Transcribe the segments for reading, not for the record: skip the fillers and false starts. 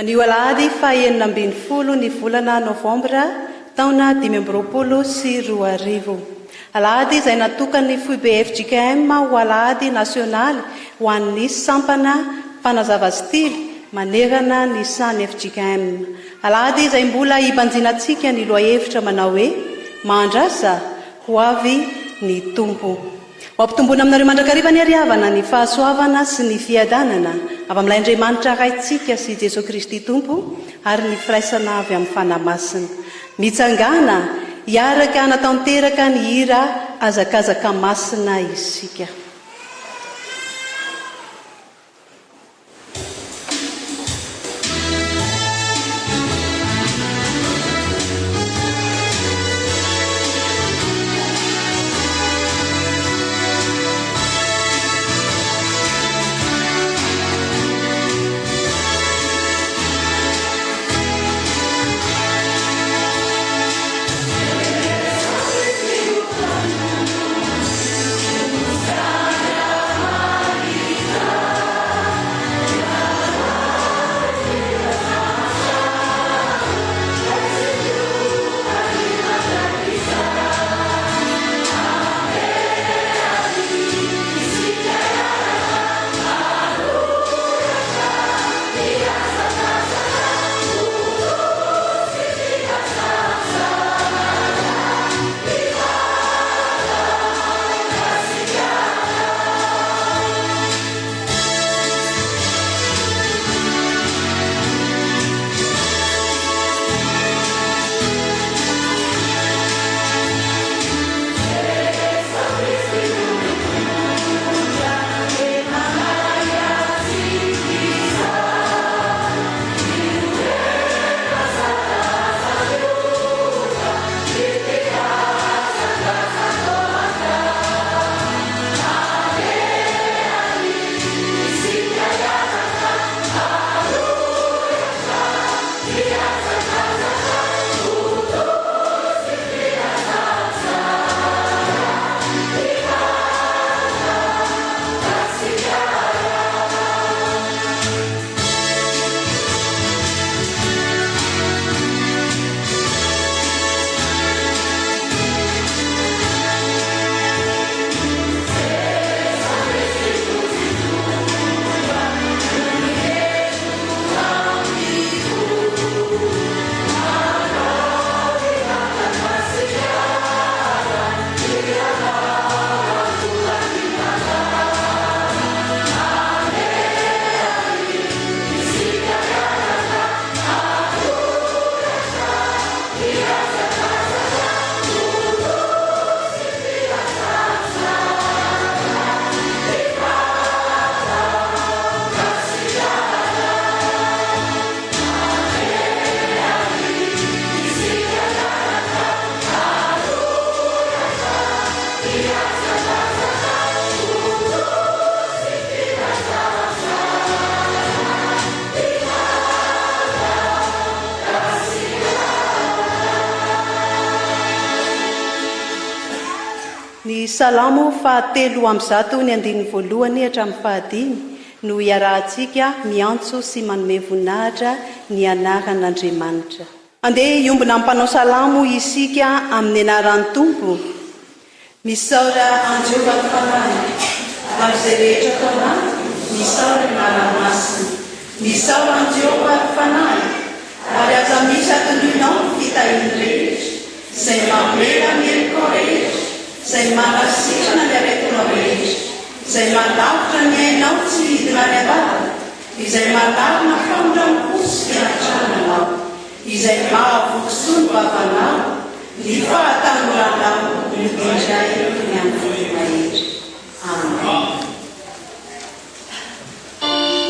Anio alahady fahaenina ambin'ny folo ny volana novambra taona 2022. Alahady izay natokany FTV FJKM ho alahady nasionaly ho an'ny sampana Mpanazava sy Tily manerana ny sany FJKM. Alahady izay mbola ibanjinantsika ny loahevitra manao hoe Mahandrasa ho avy ny Tompo. Mampitomboana aminareo mandrakariva ny ariavana ny fahasoavana sy ny fiadanana avy amin'ilay Andriamanitra raintsika sy Jésus-Christ Tompo ary ny firaisana avy amin'ny fanahy masina. Mitsangana hiaraka hanatanteraka ny hira hazakazaka masina isika. Salamo fahatelo amby zato ny andininy voalohany hatramin'ny fahadimy no iarahantsika miantso sy manome voninahitra ny anaran'Andriamanitra. Andeha iombona ampanao salamo isika amin'ny anaran'ny Tompo. Misaora Anjehova ny fanahy ary izay rehetra tao anaty, misaora ny ranomasina. Misaora Anjehova ny fanahy ary aza misy atoloinao ny fitahiany rehetra, izay mamela ny heliko rehetra, izay manasirana ny aretinao rehetra, izay malavitra ny ainao tsy hidina ny abara, izay malarina famondranom-posy fianatrananao, izay mahavokisoa ny vavanao, ny fahatanoranao ny indray ny amin'ny rehetra. Amen. Thank you.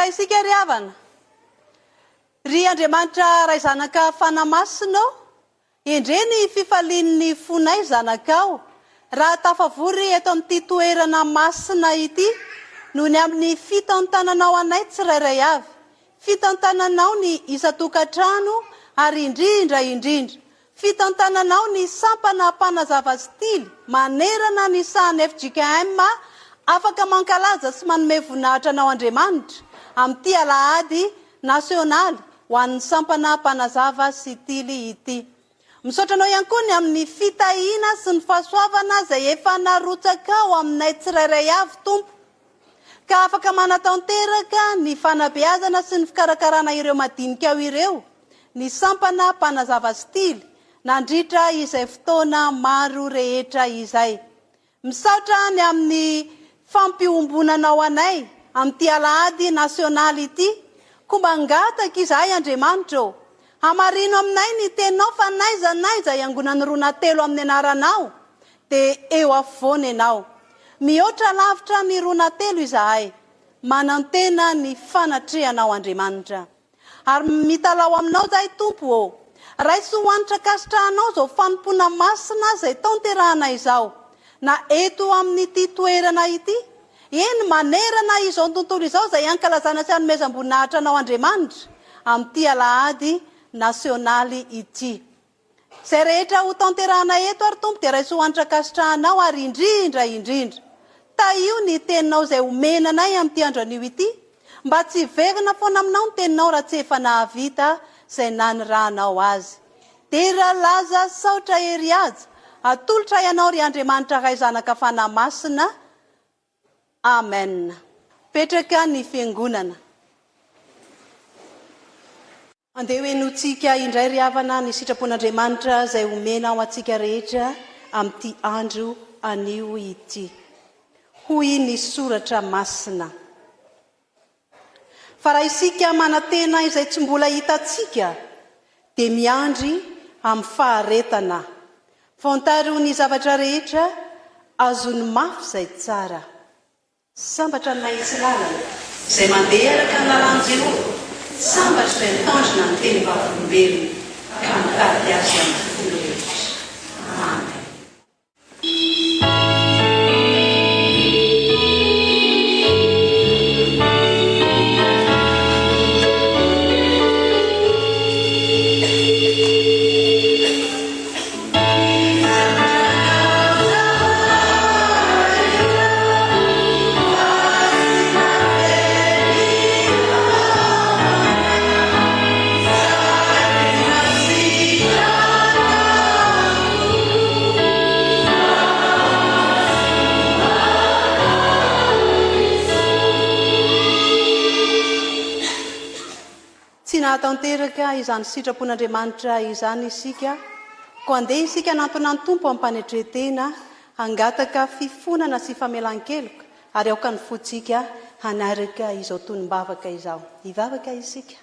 Raha isika ry havana, ry Andriamanitra ray zanaka fanamasinao, endreny fifalian'ny fonay zanakao, raha tafavory eto amin'ity toerana masina ity, noho ny amin'ny fitantananao anay tsirairay avy, fitantananao ny isa-tokantrano ary indrindra, fitantananao ny sampana Mpanazava sy Tily, manerana ny sahany FJKM, afaka mankalaza sy manome voninahitra anao Andriamanitra amin'ity alahady nasionaly ho an'ny sampana Mpanazava sy Tily ity. Misaotra anao ihany koa ny amin'ny fitahiana sy ny fahasoavana izay efa narotsaka ao aminay tsirairay avy Tompo, ka afaka manatanteraka ny fanabeazana sy ny fikarakarana ireo madinika ao ireo, ny sampana Mpanazava sy Tily, nandritra izay fotoana maro rehetra izay. Misaotra ny amin'ny fampiombonanao anay amin'ity alahady nasionaly ity, komba ngataka izahay Andriamanitra, hamarino aminay ny teninao fa naiza iangonany rona telo amin'ny anaranao, dia eo afovoany ianao. Mihoatra lavitra ny rona telo izahay, manantena ny fanatrehanao Andriamanitra. Ary mitalao aminao zahay Tompo, raisy hoanitra kasitrahanao izao fanompona masina izay tanterahana izao, na eto amin'ity toerana ity, eny manerana izao tontolo izao izay ankalazana sy hanomezam-boninahitra anao Andriamanitra amin'ity alahady nasionaly ity. Izay rehetra ho tanterahana eto ary Tompo dia raisy hoanitra kasitrahanao ary indrindra, tahio ny teninao izay omenanay amin'ity andro anio ity, mba tsy verina foana aminao ny teninao raha tsy efa nahavita izay nanirahanao azy. Dera laza saotra ery aza, atolotra ianao ry Andriamanitra ray zanaka fanamasina. Amen. Petraka ny fiangonana. Andeha hoenotsika indray ry havana ny sitrapon'Andriamanitra izay omena ho antsika rehetra amin'ity andro anio ity. Hoy ny soratra masina. Fa raha isika manantena izay tsy mbola hitantsika, dia miandry amin'ny faharetana. Vontary ho ny zavatra rehetra azony mafy izay tsara. Sambatra ny mahitsy lalana izay mandeha araka ny lalan'i Jehovah, sambatra izay mitandrina ny teny vavolombelona ka mitady azy amin'ny folo rehetra. Amen. Tanteraka izany sitrapon'Andriamanitra izany isika, koa andeha isika nantonany Tompo ampanetretena, hangataka fifonana sy famelan-keloka, ary aoka ny fotsika hanaraka izao tonim-bavaka izao. Hivavaka isika.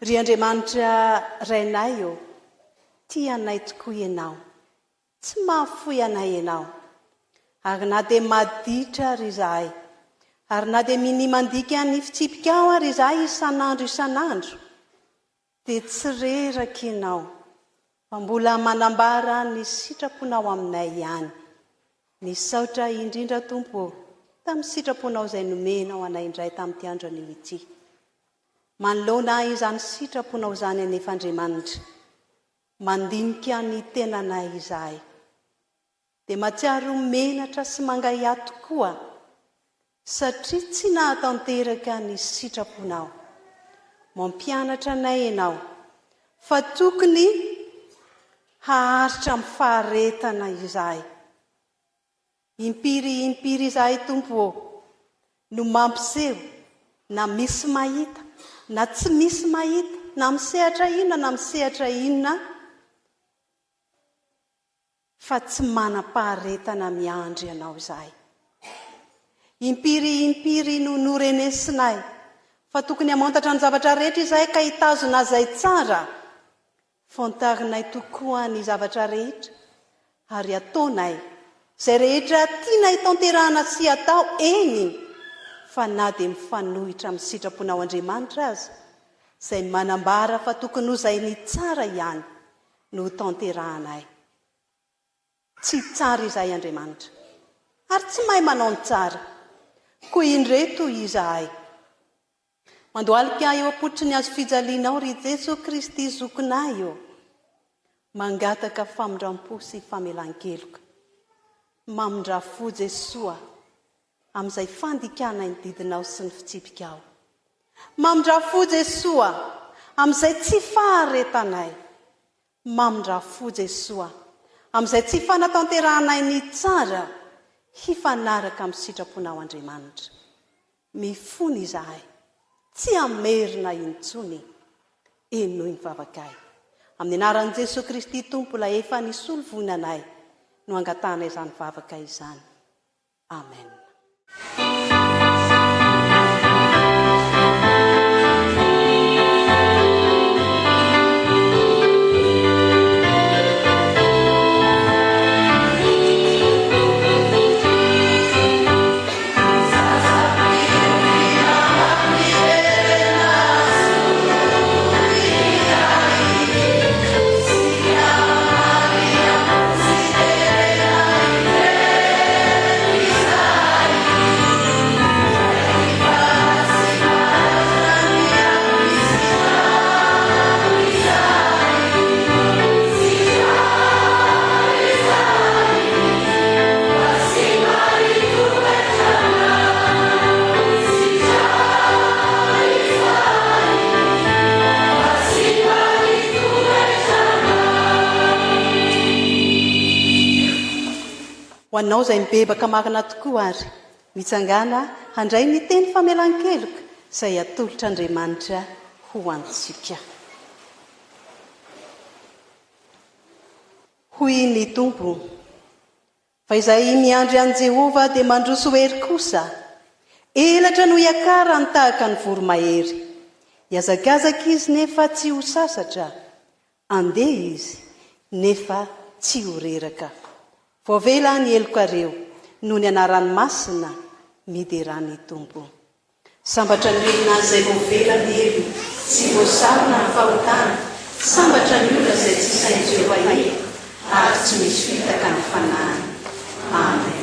Ry Andriamanitra rainay, tia anay tokoa ianao, tsy mahafoy anay ianao, ary na dia maditra ry izahay, ary na dia minimandika ny fitsipika ao ary izahay isan'andro, dia tsy reraka ianao, fa mbola manambara ny sitraponao aminay ihany. Ny saotra indrindra Tompo, tamin'ny sitraponao izay nomenao anay indray tamin'ity andro anio ity. Manoloana izany sitraponao izany anefa Andriamanitra, mandinika ny tenanay izahay, dia matsiaro menatra sy mangaia tokoa, satria tsy nahatanteraka ny sitraponao. Mampianatra anay ianao, fa tokony haharitra amin'ny faharetana izahay. Impiry izahay Tompo, no mampiseho na misy mahita, na tsy misy mahita, na misehatra inona na misehatra inona, fa tsy manam-paharetana miandry ianao izahay. Impiry no norenesinay, fa tokony hamantatra ny zavatra rehetra izahay ka hitazona izay tsara. Fantarinay tokoa ny zavatra rehetra, ary ataonay izay rehetra tianay tanterahana sy atao eny, fa na dia mifanohitra amin'ny sitraponao Andriamanitra aza, izay manambara fa tokony hozainy tsara ihany no tanterahanay. Tsy tsara izahay Andriamanitra, ary tsy mahay manao ny tsara, koa indreto izahay. Mandoalika eo apotry ny azo fijalianao ry Jesokristy zokinay eo, mangataka famindram-po sy famelan-keloka. Mamindra-fo Jesoa amin'izay fandikana ny didinao sy ny fitsipikao. Mamindra-fo Jesoa amin'izay tsy faharetanay. Mamindra-fo Jesoa amin'izay tsy fanatanterahanay ny tsara hifanaraka amin'ny sitraponao Andriamanitra. Mifony izahay, tsy amerina intsony, enoy ny vavakay. Amin'ny anaran'i Jesokristy Tompo ilay efa nisolo vonanay no angatana izany vavaka izany. Amen. Ho anao izay mibebaka makina tokoa ary mitsangana handray ny teny famelan-keloka izay atolotra Andriamanitra ho antsika. Hoy ny Tompo, fa izay miandry an Jehova dia mandroso hery kosa, elatra no hiakarany tahaka ny voromahery. Hiazakazaka izy nefa tsy ho sasatra, andeha izy nefa tsy ho reraka. Voavela ny elokareo no ny anaran'ny masina miderany Tompo. Sambatra ny olona izay voavela ny elo, tsy voasarona ny fahotana. Sambatra ny olona izay tsy sain'i Jehova elo, ary tsy misy fitaka ny fanahiny. Amen.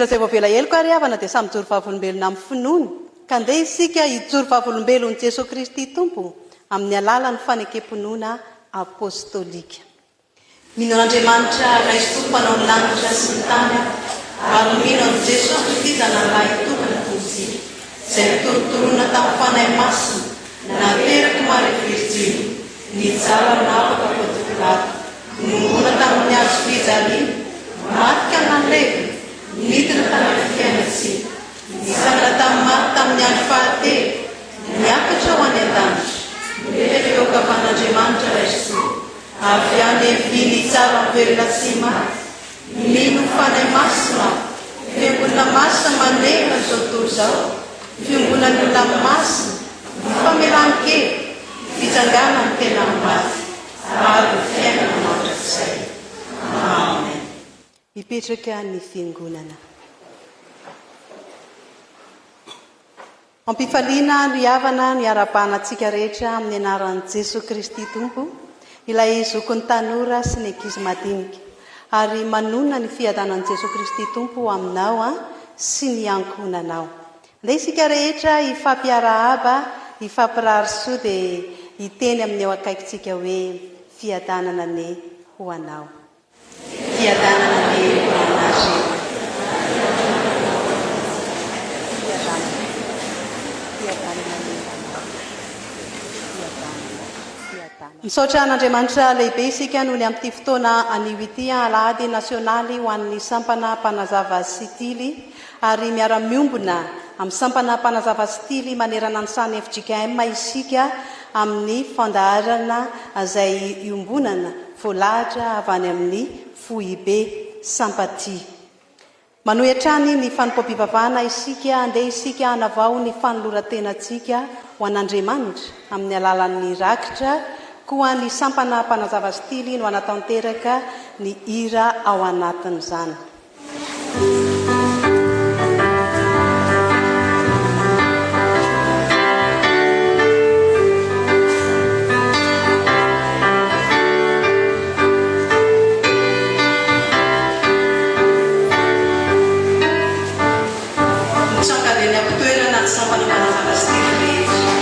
Izay voavela heloka ary havana dia samy joro vavolombelona amin'ny finoany, ka andeha isika hijoro vavolombelon'i Jesokristy Tompo amin'ny alalan'ny fanekemponoana apostolika. Mino an'Andriamanitra Ray Tompo anao ny lanitra sy ny tany, ary mino an'i Jesokristy zanalahy tokana tozy, izay nitorotoroana tamin'ny fanahy masina, nateraka Maria Virginy, nijala napaka Pontifolato, nongona tamin'ny azo fijaliana, matika nanlevy, nidina tamin'ny fiainatsika, nisangana tamin'ny maty tamin'ny andro fahatelo, niakatra ho any an-danitra, nilefeoka avan'Andriamanitra Ray Soa, avy any eviny tsara mivelona sy maty, mino fanahy masina, fiangonana masina maneho izao tontolo izao, fiangonana olona masina, famelan-kely, fitsangana ny tena maty, ary ny fiainana mandrakizay. Amen. Mipetraka ny fiangonana. Ampifaliana ny havana ny ara-pahanantsika rehetra amin'ny anaran'i Jésus-Kristy Tompo, ilay zokon'ny tanora sy ny Église madinika, ary manona ny fiadanan'i Jésus-Kristy Tompo aminao sy ny ankonanao. Dia isika rehetra ifampiarahaba, ifampirary soa dia hiteny amin'ny eo akaikitsika hoe fiadanana ne ho anao. Fiadanana ne ho anao. Misaotra an'Andriamanitra lehibe isika noho ny amin'ity fotoana anio ity alahady nasionaly ho an'ny sampana Mpanazava sy Tily, ary miara-miombona amin'ny sampana Mpanazava sy Tily manerana ny sany FJKM isika amin'ny fandaharana izay iombonana voalahatra avy any amin'ny FTV SAMPATI. Manohitrany ny Fanompoampivavahana isika, andeha isika hanavao ny fanoloran-tenantsika ho an'Andriamanitra amin'ny alalan'ny rakitra, koa ny sampana Mpanazava sy Tily no anatanteraka ny hira ao anatin'izany. Misakaveny amin'ny toerana ny sampana Mpanazava sy Tily rehetra.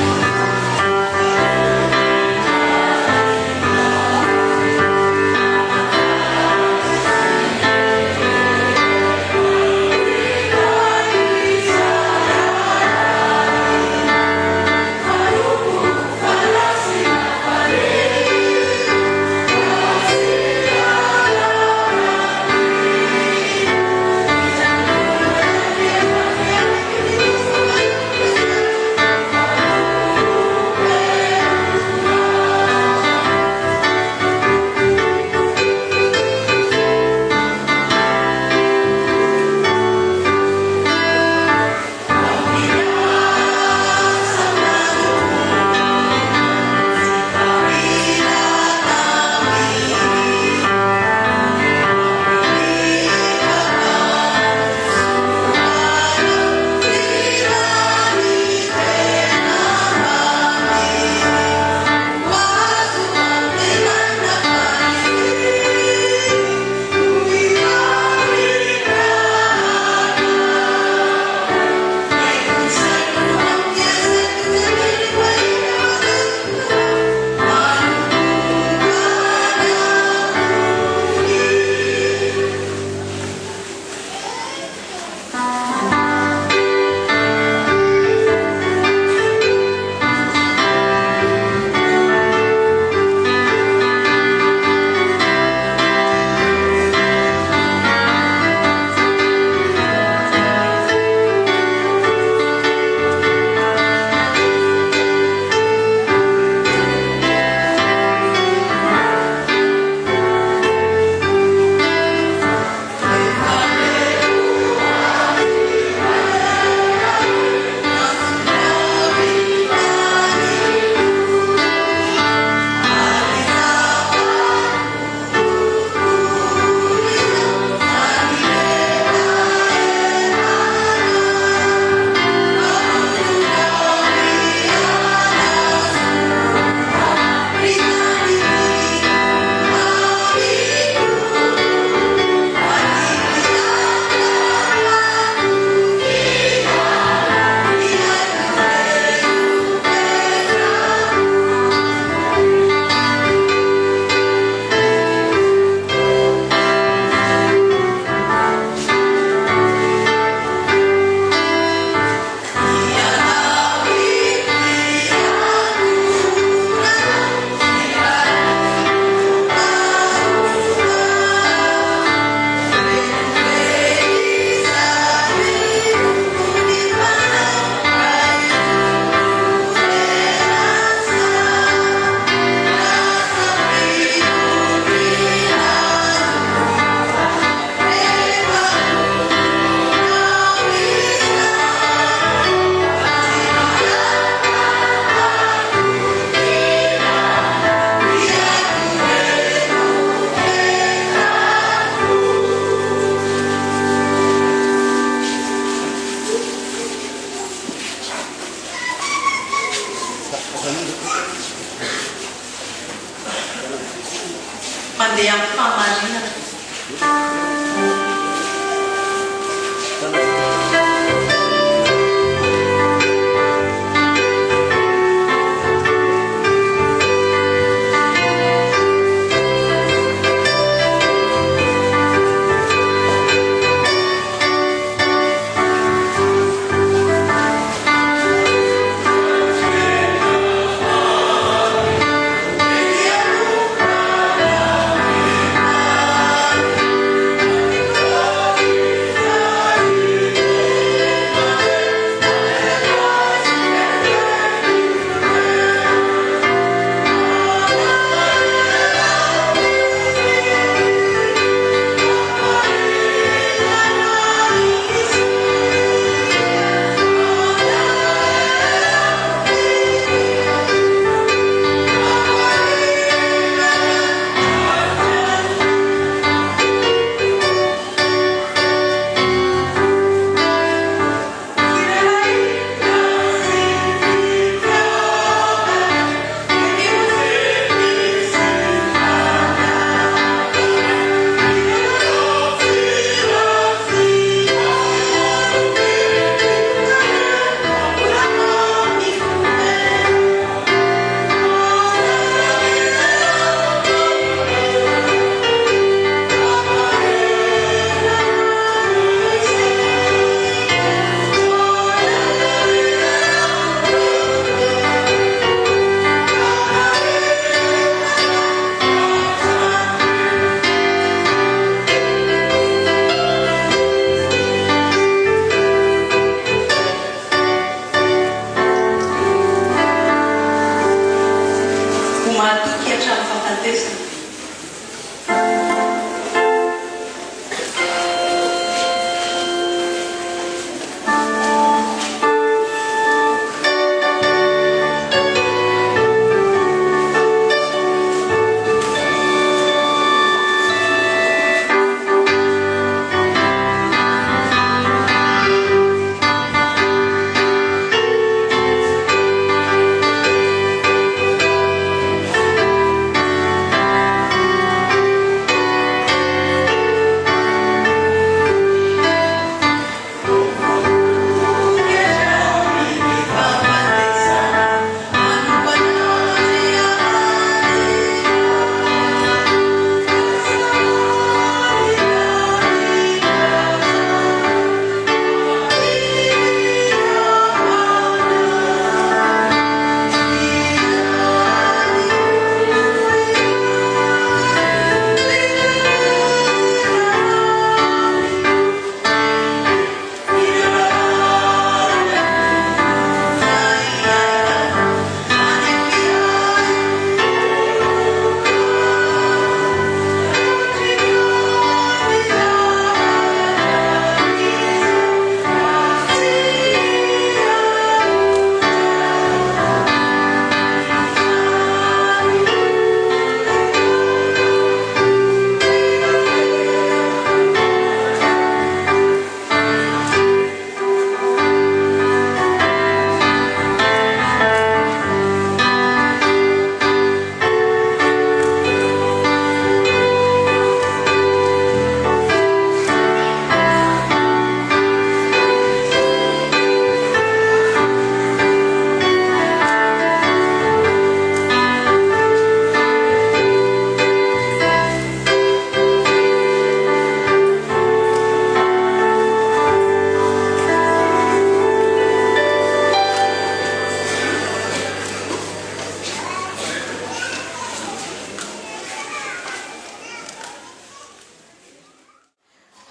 mandeha amin'ny famarinana.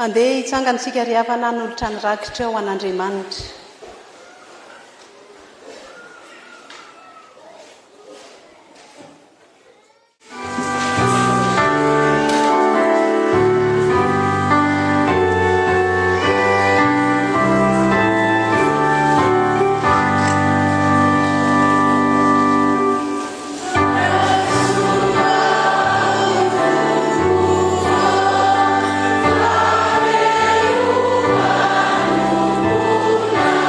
Andeha hitsangantsika ry havana n'olotra ny rakitra ho an'Andriamanitra. Alleluia.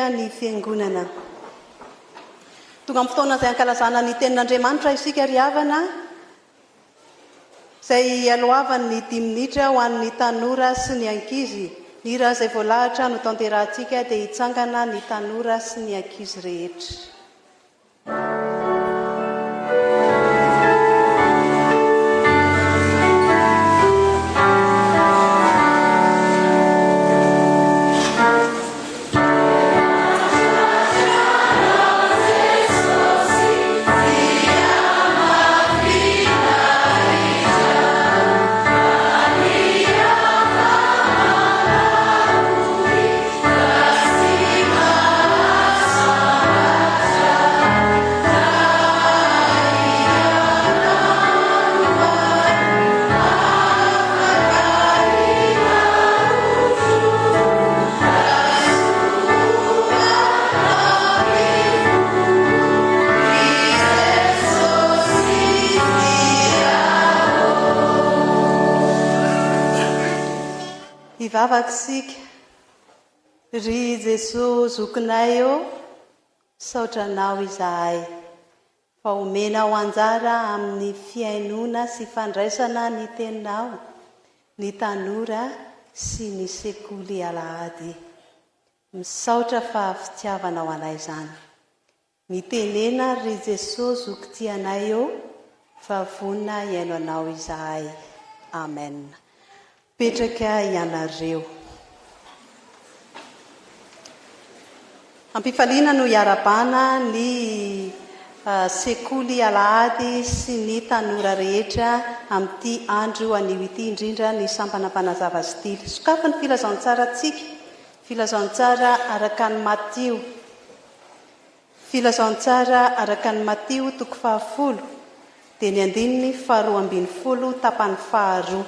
ny fiangonana. Tonga amin'ny fotoana izay ankalazana ny tenin'Andriamanitra isika ry havana, izay alohavany ny 10 minitra ho an'ny tanora sy ny ankizy. Ny hira izay voalahatra no tanterahantsika dia hitsangana ny tanora sy ny ankizy rehetra. Ivavakisika, ry Jesosy zokinay ô, saotranao izahay, fa omena ho anjara amin'ny fiainona sy fandraisana ny teninao, ny tanora sy ny sekoly alahady. Misaotra fa fitiavanao anay izany. Mitenena ry Jesosy zokitianay ô, fa vonina iaino anao izahay. Amen. Petraka ianareo. Ampifaliana no hiarabana ny sekoly alahady sy ny tanora rehetra amin'ity andro anio ity, indrindra ny sampana Mpanazava sy Tily. Sokafy ny filazantsara antsika, filazantsara araka ny Matio. Filazantsara araka ny Matio 10 dia ny 12 tapany 2.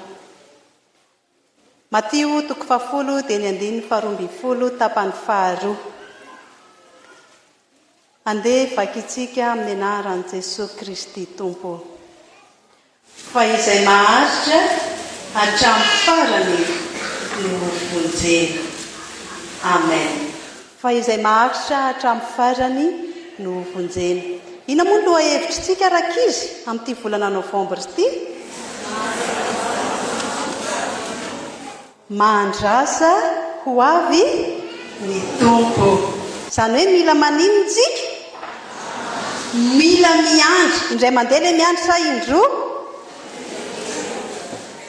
Matio 10 dia ny 12 tapany 2. Andeha vakitsika amin'ny anaran'i Jesy-Kristy Tompo. Fa izay maharitra hatramin'ny farany no vonjena. Amen. Fa izay maharitra hatramin'ny farany no vonjena. Ina moa no lohahevitrintsika rakizy amin'ity volana Novambra ity? Mahandrasa ho avy ny Tompo. Izany hoe mila maninontsika? Mila miandry. Indray mandeha ilay miandry sa indroa?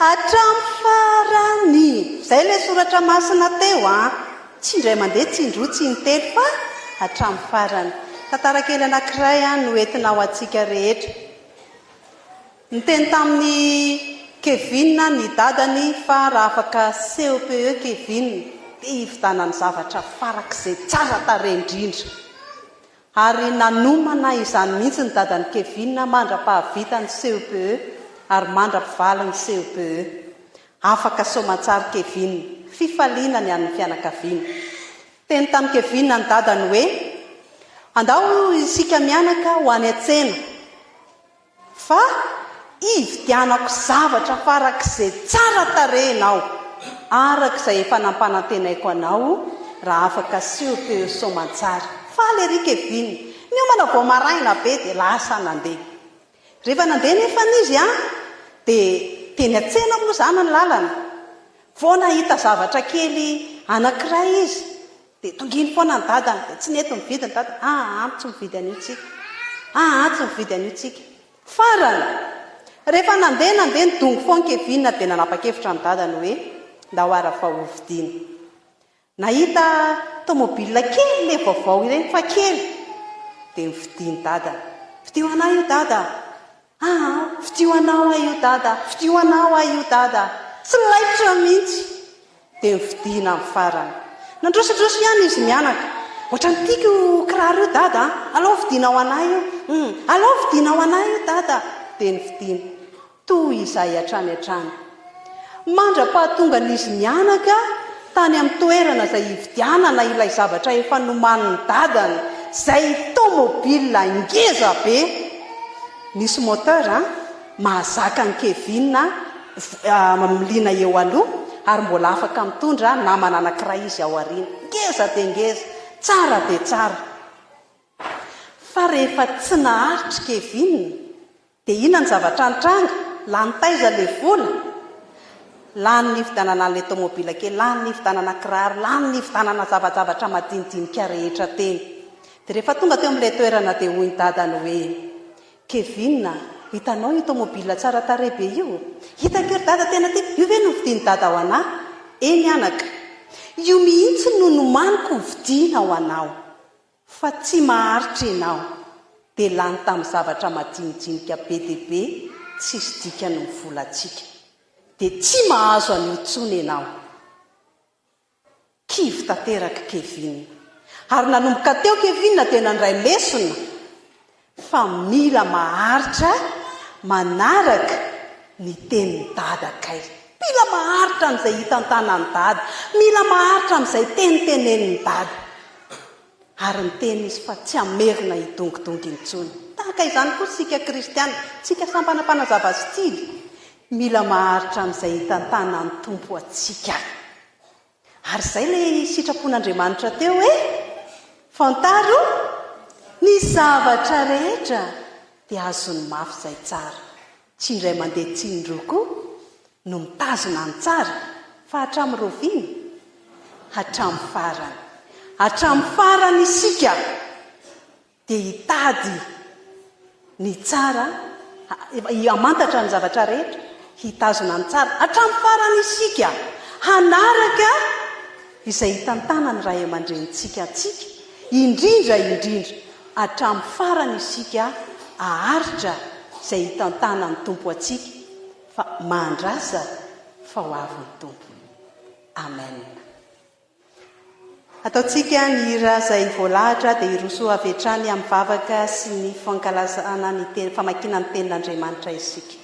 Hatramin'ny farany. Izay ilay soratra masina teo Tsy indray mandeha, tsy indroa, tsy intelo fa hatramin'ny farany. Tantara kely anankiray no entina ho antsika rehetra. Niteny tamin'ny Kevin ny dadany fa raha afaka COPE Kevin dia hividanany zavatra farak'izay tsara tarehy indrindra. Ary nanomana izany mihitsy ny dadany Kevin mandra-pahavitany COPE ary mandra-pivaliny COPE. Afaka somatsara Kevin, fifaliana ny amin'ny fianakaviana. Teny tamin'ny Kevin ny dadany hoe, andao isika mianaka ho any an-tsena, fa ividianako zavatra farak'izay tsara tarehinao, arak'izay efa nampanantenaiko anao, raha afaka COPE somatsara. Faly ery Kevin, miomana vao maraina be dia lasa nandeha. Rehefa nandeha nefa izy dia teny an-tsena moa zany ny lalana. Vao nahita zavatra kely anankiray izy, dia tonginy foana ny dadany, dia tsy nety mividy ny dadany. Tsy mividy an'io tsika. Tsy mividy an'io tsika. Farany. Rehefa nandeha nidongo foana Kevin dia nanapa-kevitra ny dadany hoe nda ho ara fahovidiana. Nahita tomobile kely le vaovao ireny fa kely, dia nividiany dadany. Vidio anao io dada. Vidio anao io dada. Vidio anao io dada. Tsy laitra mihitsy. Dia nividiana amin'ny farany. Nandrosodroso ihany izy mianaka. Ohatran'ny tiako kiraro io dada. Alao vidianao anay io. Alao vidianao anay io dada. Dia nividiana. Toy izay hatrany. Mandra-pahatongan'izy mianaka tany amin'ny toerana izay hividianana ilay zavatra efa nomanin'ny dadany, izay tomobile ngeza be. Nisy moteur mahazaka ny Kevin mamiliana eo aloha, ary mbola afaka mitondra namana anankiray izy ao aoriana. Ngeza dia ngeza. tsara dia tsara. Fa rehefa tsy naharitra Kevin dia inona ny zavatra nitranga? Lany taiza ilay vola, lany ny fidanana an'ilay tomobila kely, lany ny fidanana kiraro, lany ny fidanana zavatra madinidinika rehetra teny. Dia rehefa tonga teo amin'ilay toerana dia hoy ny dadany hoe, Kevin, hitanao io tomobila tsara tarehy be io? Hitako ry dada tena ty, io ve no vidiany dada ho anahy? Eny anaka, io mihitsy no nomaniko vidiana ho anao, fa tsy maharitra ianao. Dia lany tamin'ny zavatra madinidinika be dia be, tsisy dikany ny volantsika. Dia tsy mahazo an'io intsony ianao. Kivy tanteraka Kevin. Ary nanomboka teo Kevin dia nandray lesona fa mila maharitra manaraka ny tenin'ny dadakay. Mila maharitra amin'izay hitantanan'ny dada, mila maharitra amin'izay tenitenen'ny dada. Ary ny teny izy fa tsy hamerina hidongidongy intsony. Tahaka izany koa sika kristiana, tsika Mpanazava sy Tily, mila maharitra amin'izay hitantanan'ny Tompo atsika. Ary izay ilay sitrapon'Andriamanitra teo hoe, fantaro ny zavatra rehetra dia azony mafy izay tsara. Tsy indray mandeha tsindroko no mitazona ny tsara, fa hatramin'ny roviny, hatramin'ny farany. Hatramin'ny farany isika dia hitady ny tsara, hamantatra ny zavatra rehetra, hitazona ny tsara. Hatramin'ny farany isika hanaraka izay hitantanany Ray aman-drenitsika atsika, indrindra hatramin'ny farany isika aharitra izay hitantanany Tompo atsika, fa Mahandrasa fa ho avy ny Tompo. Amen. Ataontsika ny hira izay voalahatra dia hirosoa avy hatrany amin'ny vavaka sy ny fankalazana ny teny, famakiana ny tenin'Andriamanitra isika.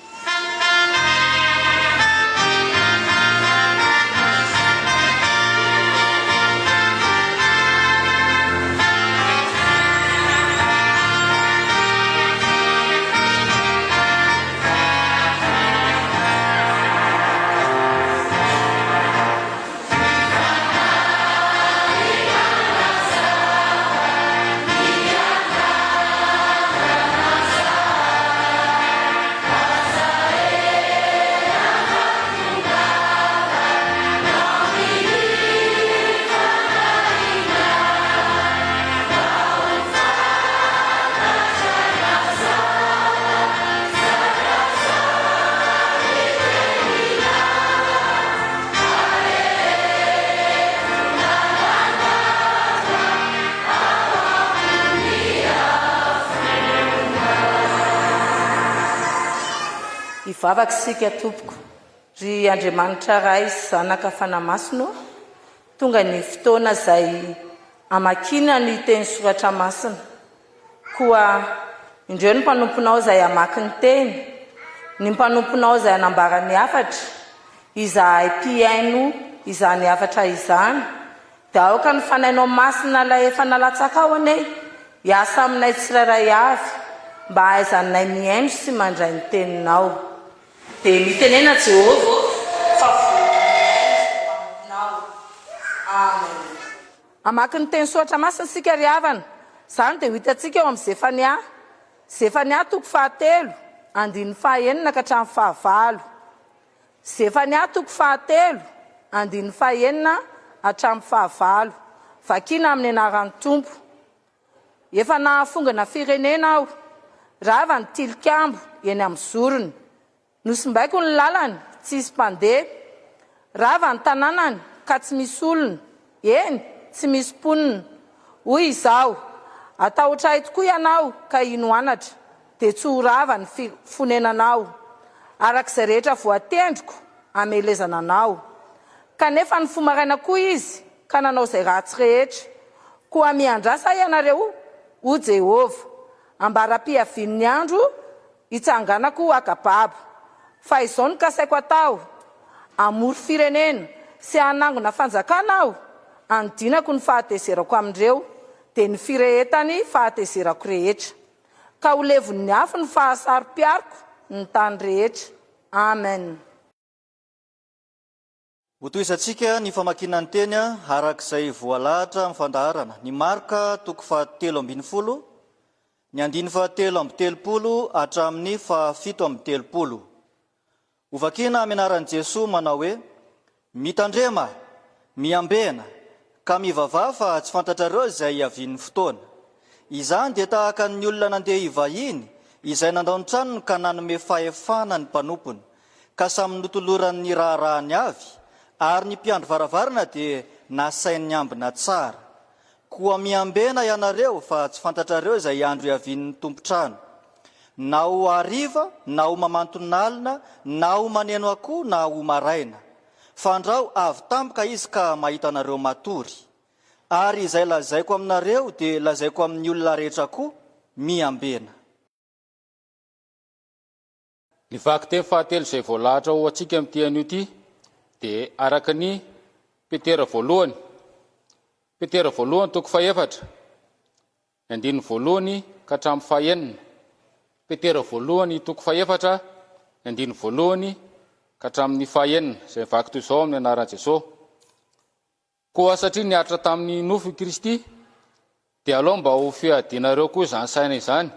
Ivavaka sika tompoko, ry Andriamanitra ray zanaka fanamasino, tonga ny fotoana izay amakina ny teny soratra masina. Koa indreo ny mpanomponao izay amaky ny teny, ny mpanomponao izay anambara ny hafatra, izay mpiaino izany hafatra izany, dia aoka ny fanainao masina ilay efa nalatsaka ao ane, hiasa aminay tsirairay avy, mba hahaizanay miaino sy mandray ny teninao. Dia mitenena Jehovah fa voninao. Amen. Amaky ny teny soratra masina sika ry havana, izany dia ho hitantsika eo amin'ny Zefania 3:7 andiny 9 ka hatramin'ny 10. Zefania 3:7 andiny 9 hatramin'ny 10. Vakina amin'ny anaran'ny Tompo. Efa nahafongana firenena aho, rava ny tilikambo eny amin'ny zorony. Nosimbaiko ny lalany, tsisy mpandeha. Rava ny tanànany, ka tsy misy olona. Eny, tsy misy mponina. Hoy izao, atahotra tokoa ianao ka ino anatra, dia tsy ho rava ny fonenanao. Arak'izay rehetra voatendriko, amelezana anao. Kanefa ny fomaraina koa izy, ka nanao izay ratsy rehetra. Koa miandrasa ianareo, ho Jehovah, ambara-piavian'ny andro, hitsanganako akababo. Fa izao ny kasaiko atao, amory firenena sy hanangona fanjakana aho, andinako ny fahatezerako amindreo, dia ny firehetany fahatezerako rehetra. Ka ho levon'ny afo ny fahasaro-piariko ny tany rehetra. Amen. Hotoisantsika ny famakinany teny arak'izay voalahatra amin'ny fandaharana. Ny marka 7:20, ny 9:30 hatramin'ny 7:30. Hovakina amin'ny anaran'i Jesosy manao hoe: mitandrema, miambena, ka mivavaha fa tsy fantatrareo izay hiavian'ny fotoana. Izany dia tahaka ny olona nandeha hivahiny izay nandao ny tranony ka nanome fahefana ny mpanompony, ka samy notoloran'ny raharahany avy, ary ny mpiandro varavarana dia nasainy ambina tsara. Koa miambena ianareo fa tsy fantatrareo izay andro hiavian'ny tompontrano, na ho hariva, na ho mamanton'alina, na ho maneno akoho, na ho maraina. Fandrao avy tampoka izy ka mahita anareo matory. Ary izay lazaiko aminareo dia lazaiko amin'ny olona rehetra koa, miambena. Ny vaky teny fahatelo izay voalahatra ho antsika amin'ity anio ity dia araka ny Petera voalohany. Petera voalohany 4, ny 9 ka hatramin'ny 9. Petera voalohany 4, ny 9 ka hatramin'ny 9. Izay vaky toy izao amin'ny anaran'i Jesosy. Koa satria niaritra tamin'ny nofo Kristy dia aloha mba ho fiadinareo koa izany saina izany,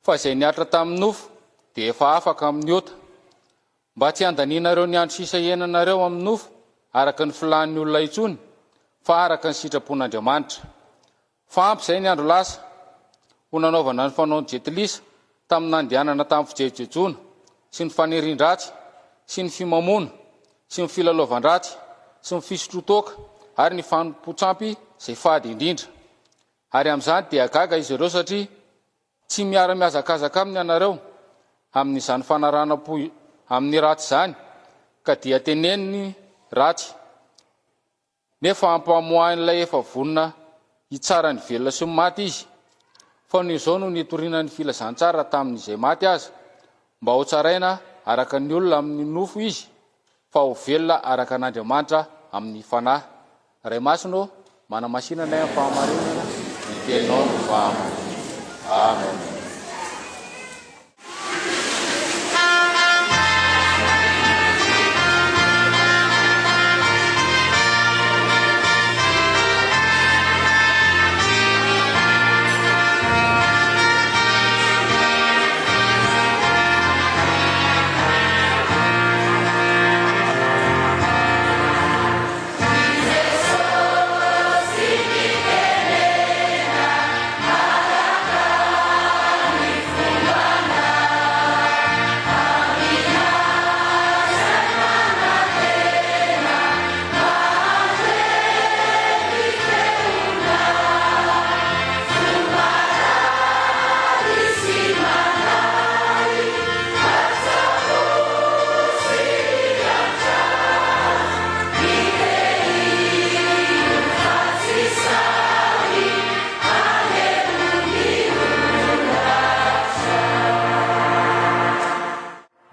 fa izay niaritra tamin'ny nofo dia efa afaka amin'ny ota, mba tsy handaninareo ny andro sisa ienanareo amin'ny nofo araka ny filan'ny olona intsony, fa araka ny sitrapon'Andriamanitra. Fa ampy izay ny andro lasa ho nanaovana ny fanaony jetilisa tamin'ny nandehanana tamin'ny fijejojoana sy ny fanirian-dratsy sy ny fimamona sy ny filalaovan-dratsy sy ny fisotro-toaka ary ny fanompoampy izay fady indrindra. Ary amin'izany dia gaga izy ireo satria tsy miara-miazakazaka aminy ianareo amin'izany fanarana-po amin'ny ratsy izany, ka dia teneniny ratsy. Nefa ampamoahin'ilay efa vonona hitsara ny velona sy ny maty izy, fa noho izao no nitoriana ny filazantsara tamin'izay maty aza, mba ho tsaraina araka ny olona amin'ny nofo izy, fa ho velona araka n'Andriamanitra amin'ny fanahy. Ray masino manamasinana amin'ny fahamarinana ny teninao ny fahamarinana. Amen.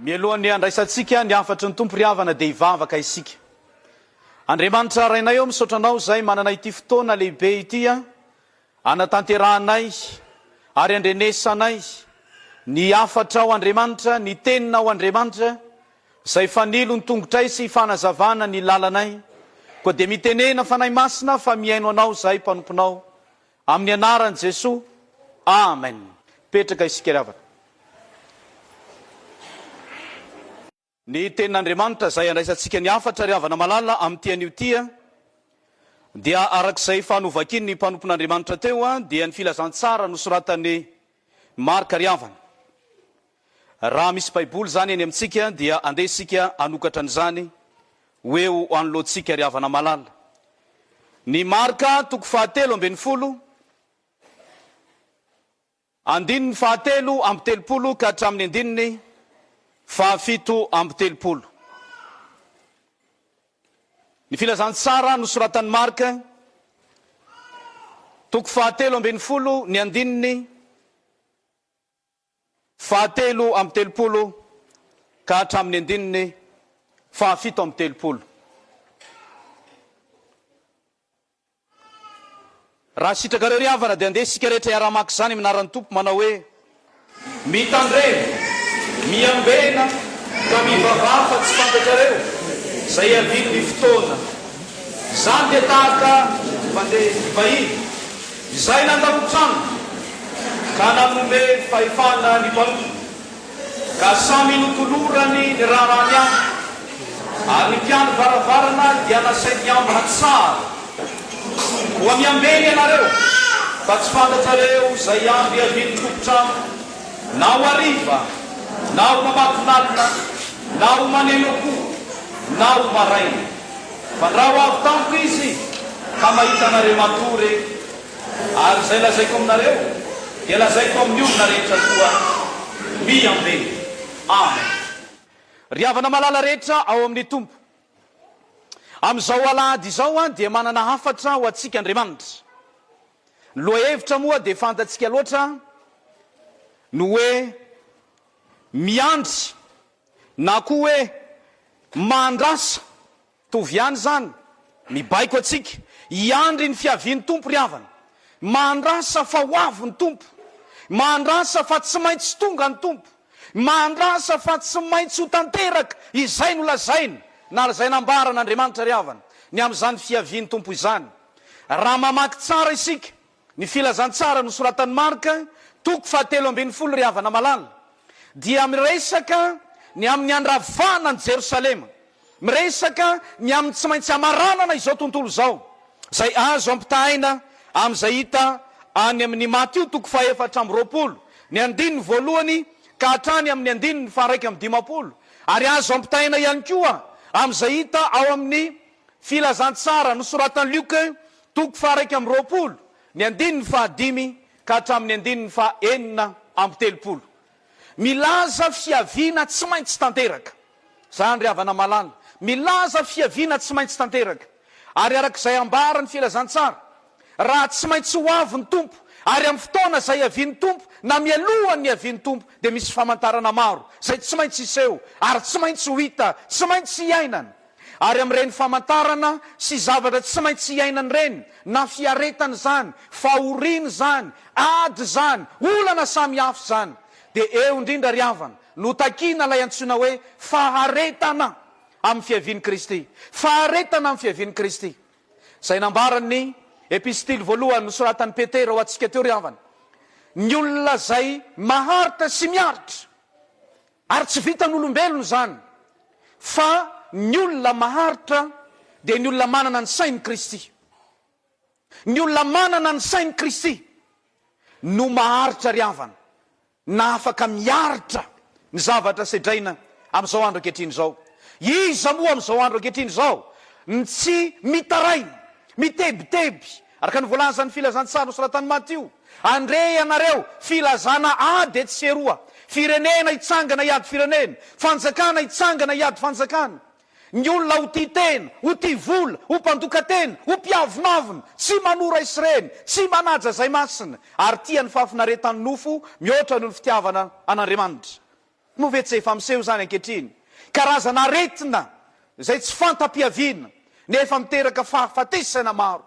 Mialohan'ny andraisantsika ny afatry ny tompo riavana dia hivavaka isika. Andriamanitra rainay eo misaotranao izay manana ity fotoana lehibe ity anatanterahanay ary andrenesanay ny afatra ao Andriamanitra, ny tenina ao Andriamanitra izay fanilo ny tongotray sy fanazavana ny lalanay. Koa dia mitenena fanay masina fa miaino anao izay mpanomponao amin'ny anaran'i Jesosy. Amen. Petraka isika riavana. Ny tenin'Andriamanitra izay andraisantsika ny afatra riavana malala amin'ity anio tia dia arak'izay fanovakiny ny mpanompon'Andriamanitra teo dia ny filazantsara nosoratany marka riavana. Raha misy baiboly zany eny amintsika dia andesika anokatra an'izany hoeo anoloantsika riavana malala. Ny marka 7:20, 7:30 ka hatramin'ny 7:30. Ny filazantsara nosoratany marka 7:20, ny 7:30 ka hatramin'ny 7:30. Raha sitrakareo riavana dia andeha isika rehetra iara-maka izany minaran'ny tompo manao hoe: mitandrema, miambena, ka mivavaha fa tsy fantatrareo zay aviny ny fotoana zany dia tahaka mandeha vahiny izay nandamotrano ka nanome fahefana ny mpanompo ka samy notolorany ny raharany any ary ny mpiano varavarana dia nasay miambina tsara koa miambeny ianareo fa tsy fantatrareo zay amby aviny tompotrano na ho ariva na ho mamakinalina na ho manenoko na ho maraina fa ndra ho avy tamiko izy ka mahita anareo matory ary zay lazaiko aminareo dia lazaiko amin'ny olona rehetra koa miambeny. Amen. Ry havana malala rehetra ao amin'ny tompo amin'izao alahady izao dia manana hafatra ho atsika Andriamanitra. Ny lohahevitra moa dia fantatsika loatra no hoe miandry na koa hoe mahandrasa tovy ihany zany mibaiko atsika hiandry ny fiavian'ny tompo ry havana. Mahandrasa fa ho avy ny tompo, mahandrasa fa tsy maintsy tonga ny tompo, mahandrasa fa tsy maintsy ho tanteraka izay no lazainy na izay nambaran'Andriamanitra ry havana ny amin'izany fiavian'ny tompo izany. Raha mamaky tsara isika ny filazantsara nosoratan'ny Marka toko 7:10 ry havana malala dia miresaka ny amin'ny andravana ny Jerosalema, miresaka ny amin'ny tsy maintsy amaranana izao tontolo izao zay azo ampitahaina amin'izay hita any amin'ny Matio toko 4:20 ny andininy voalohany ka hatrany amin'ny andininy 1:20 ary azo ampitahaina ihany koa amin'izay hita ao amin'ny filazantsara nosoratan'ny Luka toko 1:20 ny andininy 5 ka hatramin'ny andininy 4:30. Milaza fiaviana tsy maintsy tanteraka zany ry havana malala, milaza fiaviana tsy maintsy tanteraka ary arak'izay ambarany filazantsara raha tsy maintsy ho avy ny tompo ary amin'ny fotoana zay avian'ny tompo na mialohany ny avian'ny tompo dia misy famantarana maro zay tsy maintsy iseho ary tsy maintsy ho hita, tsy maintsy hiainana. Ary amin'ireny famantarana sy zavatra tsy maintsy hiainana ireny na fiaretana zany, fahoriana zany, ady zany, olana samy hafa zany dia eo indrindra ry havana no takiana ilay antsoina hoe faharetana amin'ny fiavian'i Kristy, faharetana amin'ny fiavian'i Kristy. Zay nambarany epistily voalohany nosoratan'ny Petera ho atsika teo ry havana, ny olona zay maharitra sy miaritra ary tsy vitan'olombelona zany fa ny olona maharitra dia ny olona manana ny sain'i Kristy. Ny olona manana ny sain'i Kristy no maharitra ry havana na afaka miaritra ny zavatra sedraina amin'izao andro ankehitriny izao. Iza moa amin'izao andro ankehitriny izao ny tsy mitaraina, mitebiteby araka ny voalazan'ny filazantsara nosoratan'ny Matio, andre ianareo filazana 𝙃𝙤𝙧𝙤𝙃, firenena hitsangana hiady firenena, fanjakana hitsangana hiady fanjakana. Ny olona ho tia tena, ho tia vola, ho mpandoka-tena, ho mpiavonavina, tsy manora isireny, tsy manaja zay masina ary tia ny fahafinaretan'ny nofo mihoatra noho ny fitiavana an'Andriamanitra. Moa ve tsy efa miseho zany ankehitriny? Karazana aretina zay tsy fantam-piaviana nefa miteraka fahafatesana maro.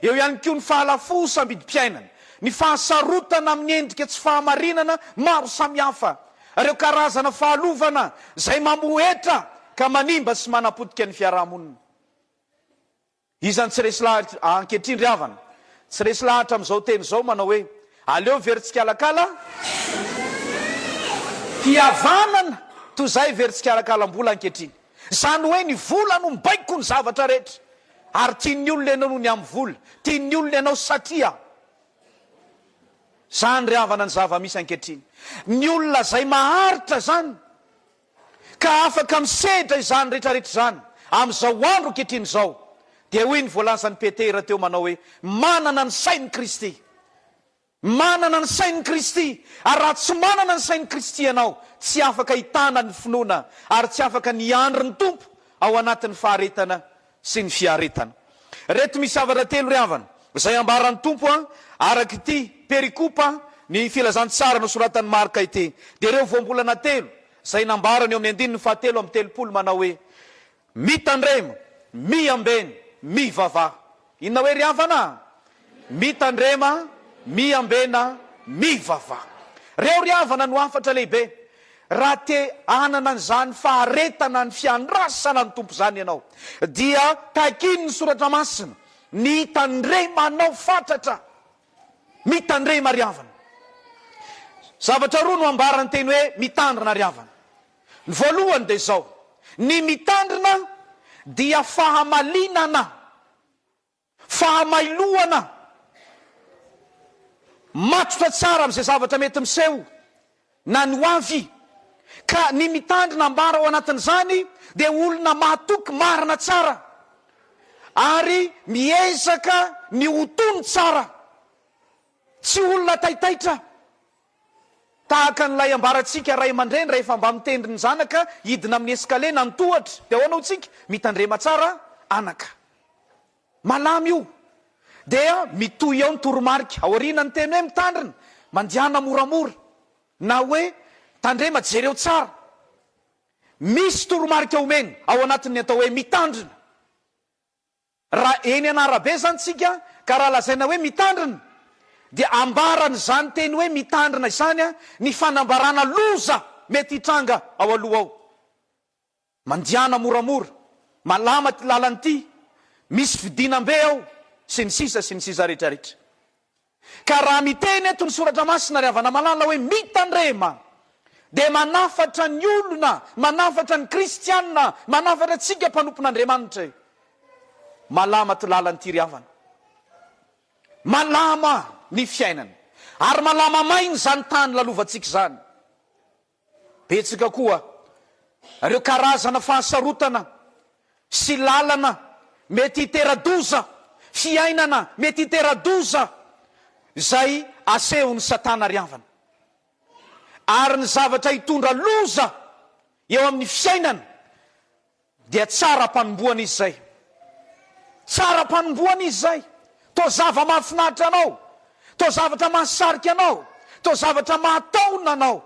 Eo ihany koa ny fahalafosa ambidi-piainana, ny fahasarotana amin'ny endrika tsy fahamarinana maro samihafa, ireo karazana fahalovana zay mamoetra ka manimba sy manapotika ny fiarahamonina. Izany tsy resy lahatra ankehitriny ry havana, tsy resy lahatra amin'izao teny izao manao hoe aleo veritsikaalakala fihavanana toy izay veritsikaalakalam-bola ankehitriny. Zany hoe ny vola no mibaiko ny zavatra rehetra ary tian'ny olona ianao noho ny amin'ny vola, tian'ny olona ianao satria zany ry havana ny zava-misy ankehitriny. Ny olona zay maharitra zany ka afaka misedra izany rehetrarehetra zany amin'izao andro ankehitriny izao dia hoy ny voalazan'ny Petera teo manao hoe manana ny sain'i Kristy, manana ny sain'i Kristy. Ary raha tsy manana ny sain'i Kristy ianao tsy afaka hitana ny finoana ary tsy afaka niandry ny tompo ao anatin'ny faharetana sy ny fiaretana. Reto misy zavatra telo ry havana zay ambaran'ny tompo araka ity perikopa ny filazantsara nosoratan'ny Marka ity dia ireo voambolana telo zay nambarany eo amin'ny andininy 7:30 manao hoe mitandrema, miambeny, mivavaha. Inona hoe ry havana? Mitandrema, miambena, mivavaha. Reo ry havana no afatra lehibe. raha te anana n'izany faharetana ny fiandrasana ny tompo zany ianao dia takiny ny soratra masina mitandremanao fatratra, mitandrema riavana. Zavatra roa no ambarany teny hoe mitandrina riavana. Ny voalohany dia zao, ny mitandrina dia fahamalinana, fahamailoana, matotra tsara amin'izay zavatra mety miseho na ny hoavy. Ka ny mitandrina ambara ao anatin'izany dia olona mahatoky marina tsara ary miezaka ny hotony tsara, tsy olona taitaitra. Tahaka n'ilay ambarantsika ray aman-dreny rehefa mba mitendry ny zanaka hidina amin'ny eskale na ny tohatra, dia hoanao tsika mitandrema tsara anaka, malamy io. Dia mitoy ao ny toromarika ao aoriana ny teny hoe mitandrina, mandihana moramora na hoe tandrema jereo tsara. Misy toromarika omeny ao anatin'ny atao hoe mitandrina. Raha eny anarabe zany tsika ka raha lazaina hoe mitandrina, dia ambarana zany teny hoe mitandrina izany ny fanambarana loza mety hitranga ao aloha ao. Mandihana moramora, malama ty lalany ty, misy fidinam-be ao, sy ny sisa rehetrarehetra. Ka raha miteny eto ny soratra masina ry havana malala hoe mitandrema, dia manafatra ny olona, manafatra ny kristianina, manafatra tsika mpanompon'Andriamanitra. Malama ty lalany ty ry havana, malama ny fiainana, ary malama mainy zany tany lalovantsika zany. Betsaka koa ireo karazana fahasarotana sy lalana mety hitera-doza, fiainana mety hitera-doza zay asehon'ny satana ry havana. Ary ny zavatra hitondra loza eo amin'ny fiainana dia tsara mpanomboana izy zay, tsara mpanomboana izy zay. To zava mahafinaritra anao, to zavatra mahasarika anao, to zavatra mahataona anao,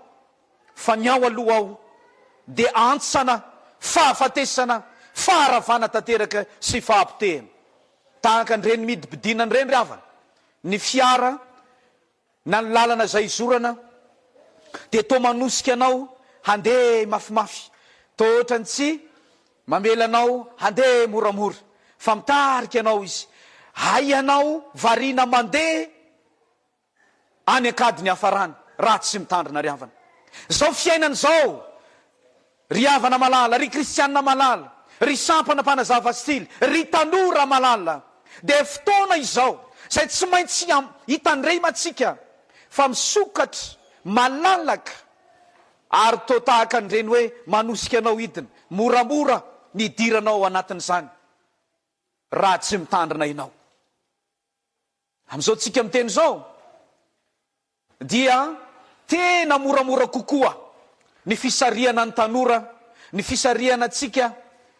fa ny ao aloha ao dia antsana, fahafatesana, faharavana tanteraka sy fahampitehana. Tahaka nireny midibidina nireny ry havana, ny fiara na ny lalana zay izorana dia to manosika anao handeha mafimafy, to ohatrany tsy mamela anao handeha moramora, fa mitarika anao izy. Hay anao varina mandeha any akadiny hafarany raha tsy mitandrina ry havana. Zao fiainana zao ry havana malala, ry kristianina malala, ry sampana mpanazava Tily, ry tanora malala, dia fotoana izao zay tsy maintsy hitandrematsika fa misokatra, malalaka, ary to tahaka nireny hoe manosika anao hidina, moramora ny idiranao anatin'izany raha tsy mitandrina ianao. Amin'izao tsika miteny zao dia tena moramora kokoa ny fisariana ny tanora, ny fisariana tsika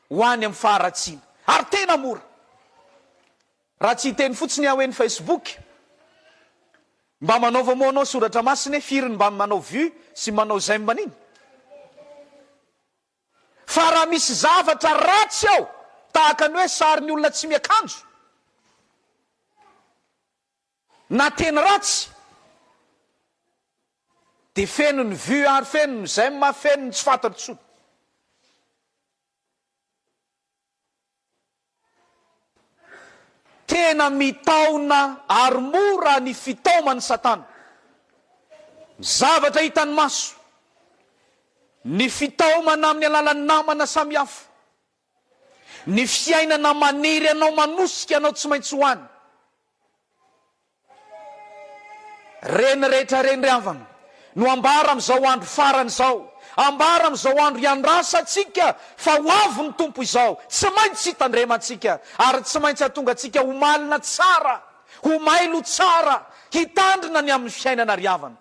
ho any amin'ny faharatsiana, ary tena mora. Raha tsy hiteny fotsiny aho hoe ny Facebook, mba manaova moa anao soratra masina, firiny mba manao vue sy manao j'aime aniny. Fa raha misy zavatra ratsy ao, tahaka ny hoe sarin'ny olona tsy miakanjo, na teny ratsy, dia feno ny vue ary feno ny j'aime, feno ny tsy fantatro tsony. Tena mitaona ary mora ny fitaomany satana. Zavatra hitany maso, ny fitaomana amin'ny alalan'ny namana samihafa, ny fiainana maniry anao manosika anao tsy maintsy hoany. Reny rehetra reny ry havana no ambara amin'izao andro farany zao, ambara amin'izao andro hiandrasa atsika fa ho avy ny tompo izao, tsy maintsy hitandremantsika, ary tsy maintsy hatonga atsika ho malina tsara, ho mailo tsara, hitandrina ny amin'ny fiainana ry havana.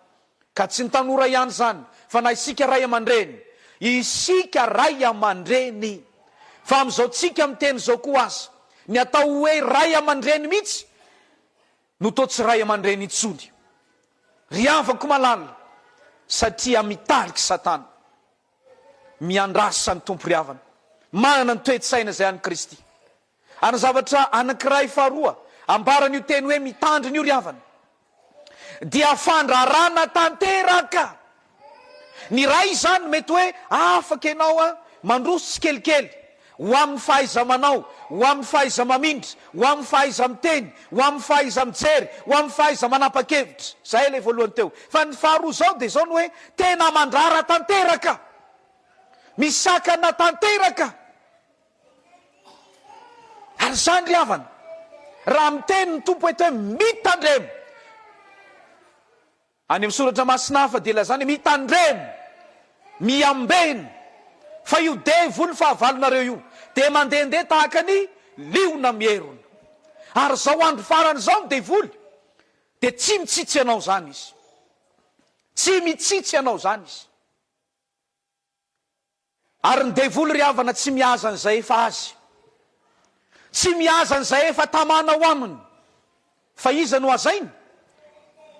Ka tsy ny tanora ihany zany, fa na isika ray aman-dreny, isika ray aman-dreny. Fa amin'izao tsika miteny zao koa aza, ny atao hoe ray aman-dreny mihitsy no to tsy ray aman-dreny intsony. Ry havako malala, satria mitariky satana, miandrasa ny tompo ry havana, manana ny toe-tsaina zay any Kristy. Ary zavatra anankiray faharoa ambaran'io teny hoe mitandrina io ry havana, dia fandrarana tanteraka, ny ray zany mety hoe afaka ianao mandroso tsikelikely ho amin'ny fahaiza manao, ho amin'ny fahaiza mamindra, ho amin'ny fahaiza miteny, ho amin'ny fahaiza mijery, ho amin'ny fahaiza manapa-kevitra. Zay ilay voalohany teo. Fa ny faharoa zao dia zao ny hoe tena mandrara tanteraka, misakana tanteraka. Ary zany ry havana, raha miteny ny tompo eto hoe mitandremo, any amin'ny soratra masina hafa dia lazany mitandremo, miambeny, fa io devoly fahavalonareo io dia mandehandeha tahaka ny liona mierona. Ary zao andro farany zao ny devoly dia tsy mitsitsy anao zany izy, tsy mitsitsy anao zany izy. Ary ny devoly ry havana tsy mihaza an'izay efa azy, tsy mihaza an'izay efa tamana ho aminy, fa iza no azainy?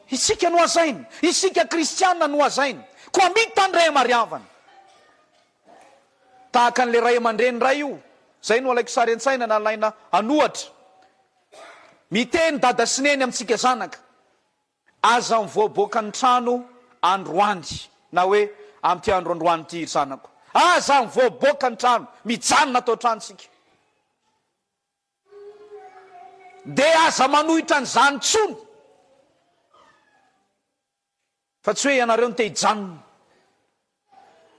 Isika no azainy, isika kristianina no azainy. Koa mitandrema ry havana tahaka an'le ray aman-dreny ray io. Zay no alaiko sary an-tsaina na alaina anohatra. Miteny dada sy neny amintsika zanaka, aza mivoaboaka ny trano androany, na hoe amin'ty andro androany ty zanako, aza mivoaboaka ny trano, mijanona atao trantsika, dia aza manohitra ny zany tsony, fa tsy hoe ianareo ny te hijanona.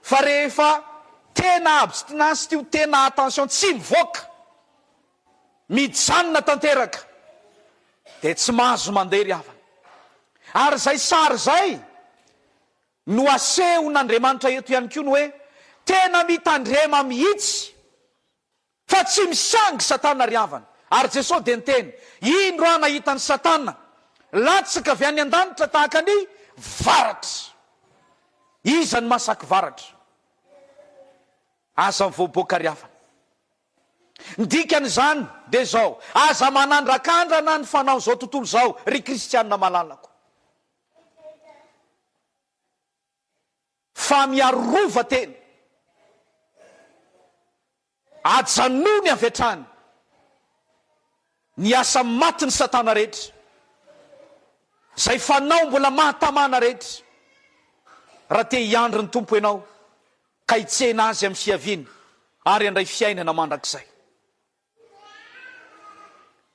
Fa rehefa tena abstinence tio, tena attention, tsy mivoaka, mijanona tanteraka, dia tsy mahazo mandeha ry havana. Ary zay sary zay no asehon'Andriamanitra eto ihany koa ny hoe tena mitandrema mihitsy, fa tsy misangy Satana ry havana. Ary Jesosy dia niteny, indro aho nahita ny Satana latsaka avy any an-danitra tahaka ny varatra. Iza ny masaky varatra? Aza mivoaboaka ry havana. Ny dikan'izany dia zao, aza manandrak'andrana ny fanao zao tontolo zao ry kristianina malalako, fa miarova teny, ajanony avy hatrany ny asa maty ny Satana rehetra, zay fanao mbola mahatamana rehetra. Raha te hiandry ny tompo ianao ka hitsena azy amin'ny fiaviany ary andray fiainana mandrakizay.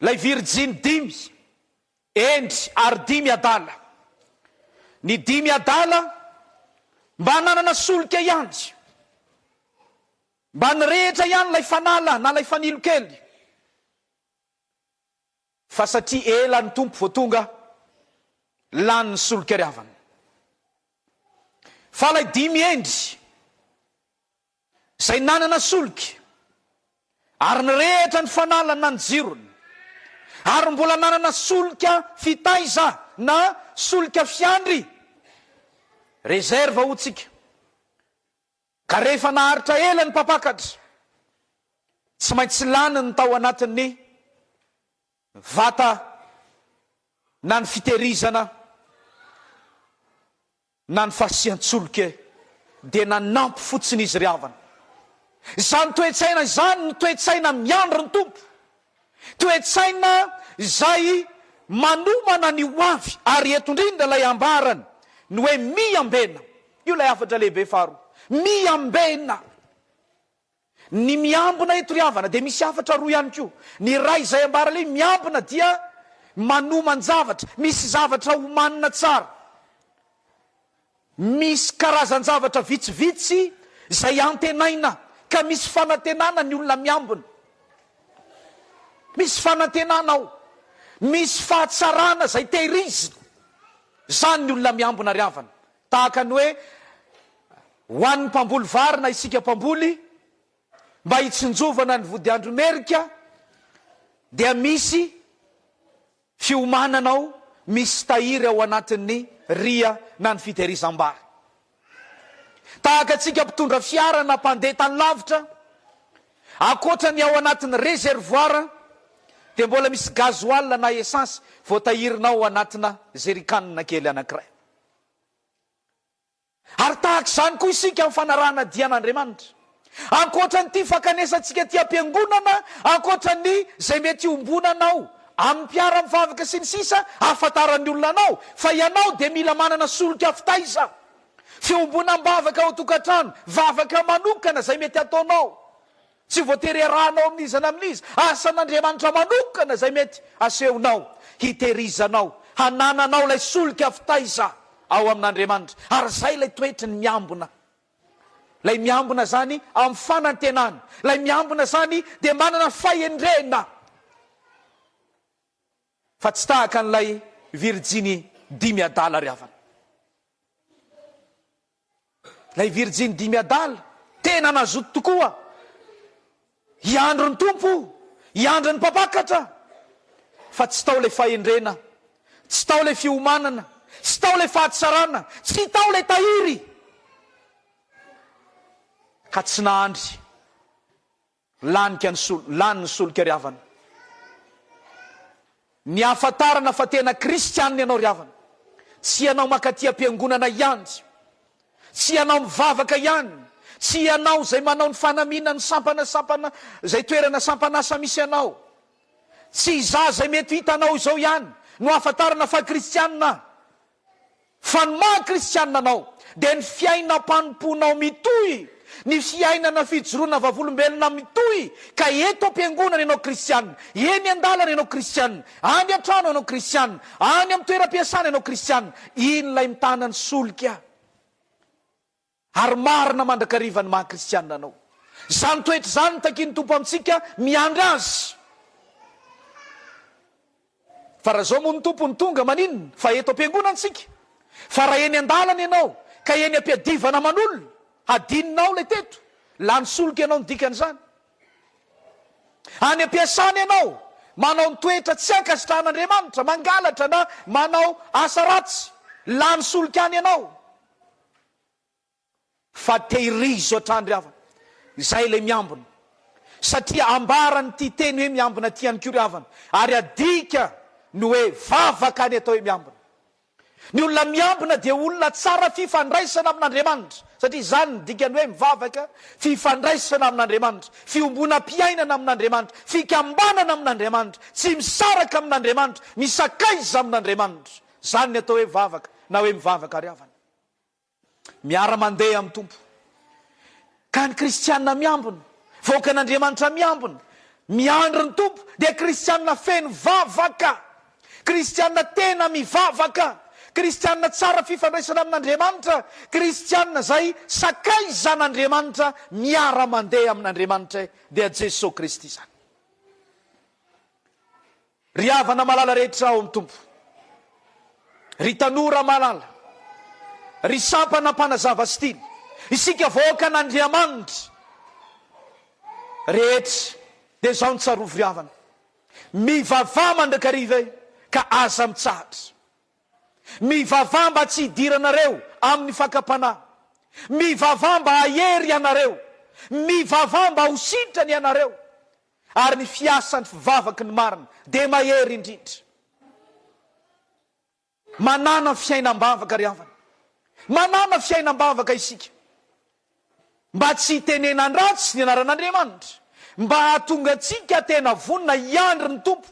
Lay virjiny 5 endry ary 5 adala. Ny 5 adala mba nanana solika ihany, mba nirehitra ihany lay fanala na lay fanilo kely, fa satria ela ny tompo vao tonga lany ny solika ry havana. Fa lay 5 endry zay nanana solika ary nirehitra ny fanala na ny jirony, ary mbola nanana solika fitaiza na solika fiandry, reserve hotsika, ka rehefa naharitra ela ny mpapakatra, tsy maintsy lany ny tao anatin'ny vata na ny fiterizana na ny fasian-tsolika, dia nanampy fotsiny izy ry havana. Zany toetsaina zany ny toetsaina miandro ny tompo, toetsaina zay manomana ny hoavy, ary eto indrindra lay ambarany ny hoe miambena. Io lay afatra lehibe faharoa, miambena. Ny miambina eto ry havana dia misy afatra roa ihany koa. Ny ray zay ambarale miambina dia manoman-javatra, misy zavatra homanina tsara, misy karazan-javatra vitsivitsy zay antenaina, ka misy fanantenana ny olona miambina, misy fanantenana ao, misy fahatsarana zay tehirizina. Zany ny olona miambina ry havana. Tahaka ny hoe ho an'ny mpamboly vary na isika mpamboly, mba hitsinjovana ny vody andro merika, dia misy fiomanana ao, misy tahiry ao anatin'ny ria na ny fitehirizam-bary. Tahaka atsika mpitondra fiara na mpandeha tany lavitra, akoatra ny ao anatin'ny reservoara, dia mbola misy gazoal na essence voatahirinao ao anatina zerikanina kely anankiray. Ary tahaka izany koa isika amin'ny fanarahana dian'Andriamanitra. Ankoatra ny ty fakanesantsika ty ampiangonana, ankoatra ny zay mety ombonanao amin'ny mpiara mivavaka sy ny sisa, ahafantaran'ny olona anao fa ianao dia mila manana solika fitaiza. fiombonam-bavaka ao tokantrano, vavaka manokana zay mety ataonao, tsy voatery arahanao amin'izy na amin'izy, asan'Andriamanitra manokana zay mety asehonao, hiterizanao, hanananao lay solika fitaiza ao amin'Andriamanitra. Ary zay lay toetry ny miambona. Lay miambona zany amin'ny fanantenana, lay miambona zany dia manana fahendrena. Fa tsy tahaka an'ilay Virginie 5 adala ry havana. Lay Virginie 5 adala tena nazoto tokoa, hiandro ny tompo, hiandro ny mpapakatra, fa tsy tao lay fahendrena, tsy tao lay fiomanana, tsy tao lay fahatsarana, tsy tao lay tahiry, ka tsy nahandry lany ny solika ry havana. Ny ahafantarana fa tena kristianina ianao ry havana, tsy ianao makaty am-piangonana ihany, tsy ianao mivavaka ihany, tsy ianao zay manao ny fanamina ny sampanasampana zay toerana sampanasa misy ianao, tsy iza zay mety hitanao izao ihany no ahafantarana fa kristianina, fa ny maha kristianina anao dia ny fiainam-panomponao mitohy, ny fiainana fijoroana vavolombelona mitohy, ka eto am-piangonana ianao kristianina, eny an-dalana ianao kristianina, any an-trano ianao kristianina, any amin'ny toeram-piasana ianao kristianina, iny lay mitana ny solika. Ary marina mandrakariva ny maha kristianina anao. Zany toetra zany takiany tompo amintsika miandry azy. Fa raha zao moa ny tompo ny tonga maninona fa eto am-piangonantsika, fa raha eny an-dalana ianao ka eny am-piadivana man'olona, hadininao lay teto, lany solika ianao ny dikan'izany. Any am-piasana ianao manao ny toetra tsy ankasitrahan'Andriamanitra, mangalatra na manao asa ratsy, lany solika any ianao. Fa tehirizo hatrany ry havana, izay lay miambona, satria ambarany ty teny hoe miambona ty any koa ry havana, ary adika no hoe vavaka any atao hoe miambona. Ny olona miambona dia olona tsara fifandraisana amin'Andriamanitra, satria zany ny dikany hoe mivavaka, fifandraisana amin'Andriamanitra, fiombonam-piainana amin'Andriamanitra, fikambanana amin'Andriamanitra, tsy misaraka amin'Andriamanitra, misakaiza amin'Andriamanitra. Zany ny atao hoe vavaka na hoe mivavaka ry havana. Miara-mandeha amin'ny tompo, ka ny kristianina miambona, voakan'Andriamanitra miambona, miandry ny tompo, dia kristianina feno vavaka, kristianina tena mivavaka, kristianina tsara fifandraisana amin'Andriamanitra, kristianina zay sakaizan'Andriamanitra, miara-mandeha amin'Andriamanitra, dia Jésus-Christ zany. Ry havana malala rehetra ao amin'ny tompo, ry tanora malala, ry sampana mpanazava sy Tily, isika voakan'Andriamanitra rehetra, dia zao ny tsarovy ry havana, mivavah mandrakariva ka aza mitsahatra, mivavah mba tsy hidiranareo amin'ny fakapanahy, mivavah mba hahery ianareo, mivavah mba ho sitrany ianareo, ary ny fiasan'ny fivavaky ny marina dia mahery indrindra. Manana fiainam-bavaka ry havana, manana fiainam-bavaka isika, mba tsy hitenenandratsy ny anaran'Andriamanitra, mba hahatonga antsika tena vonina hiandry ny tompo,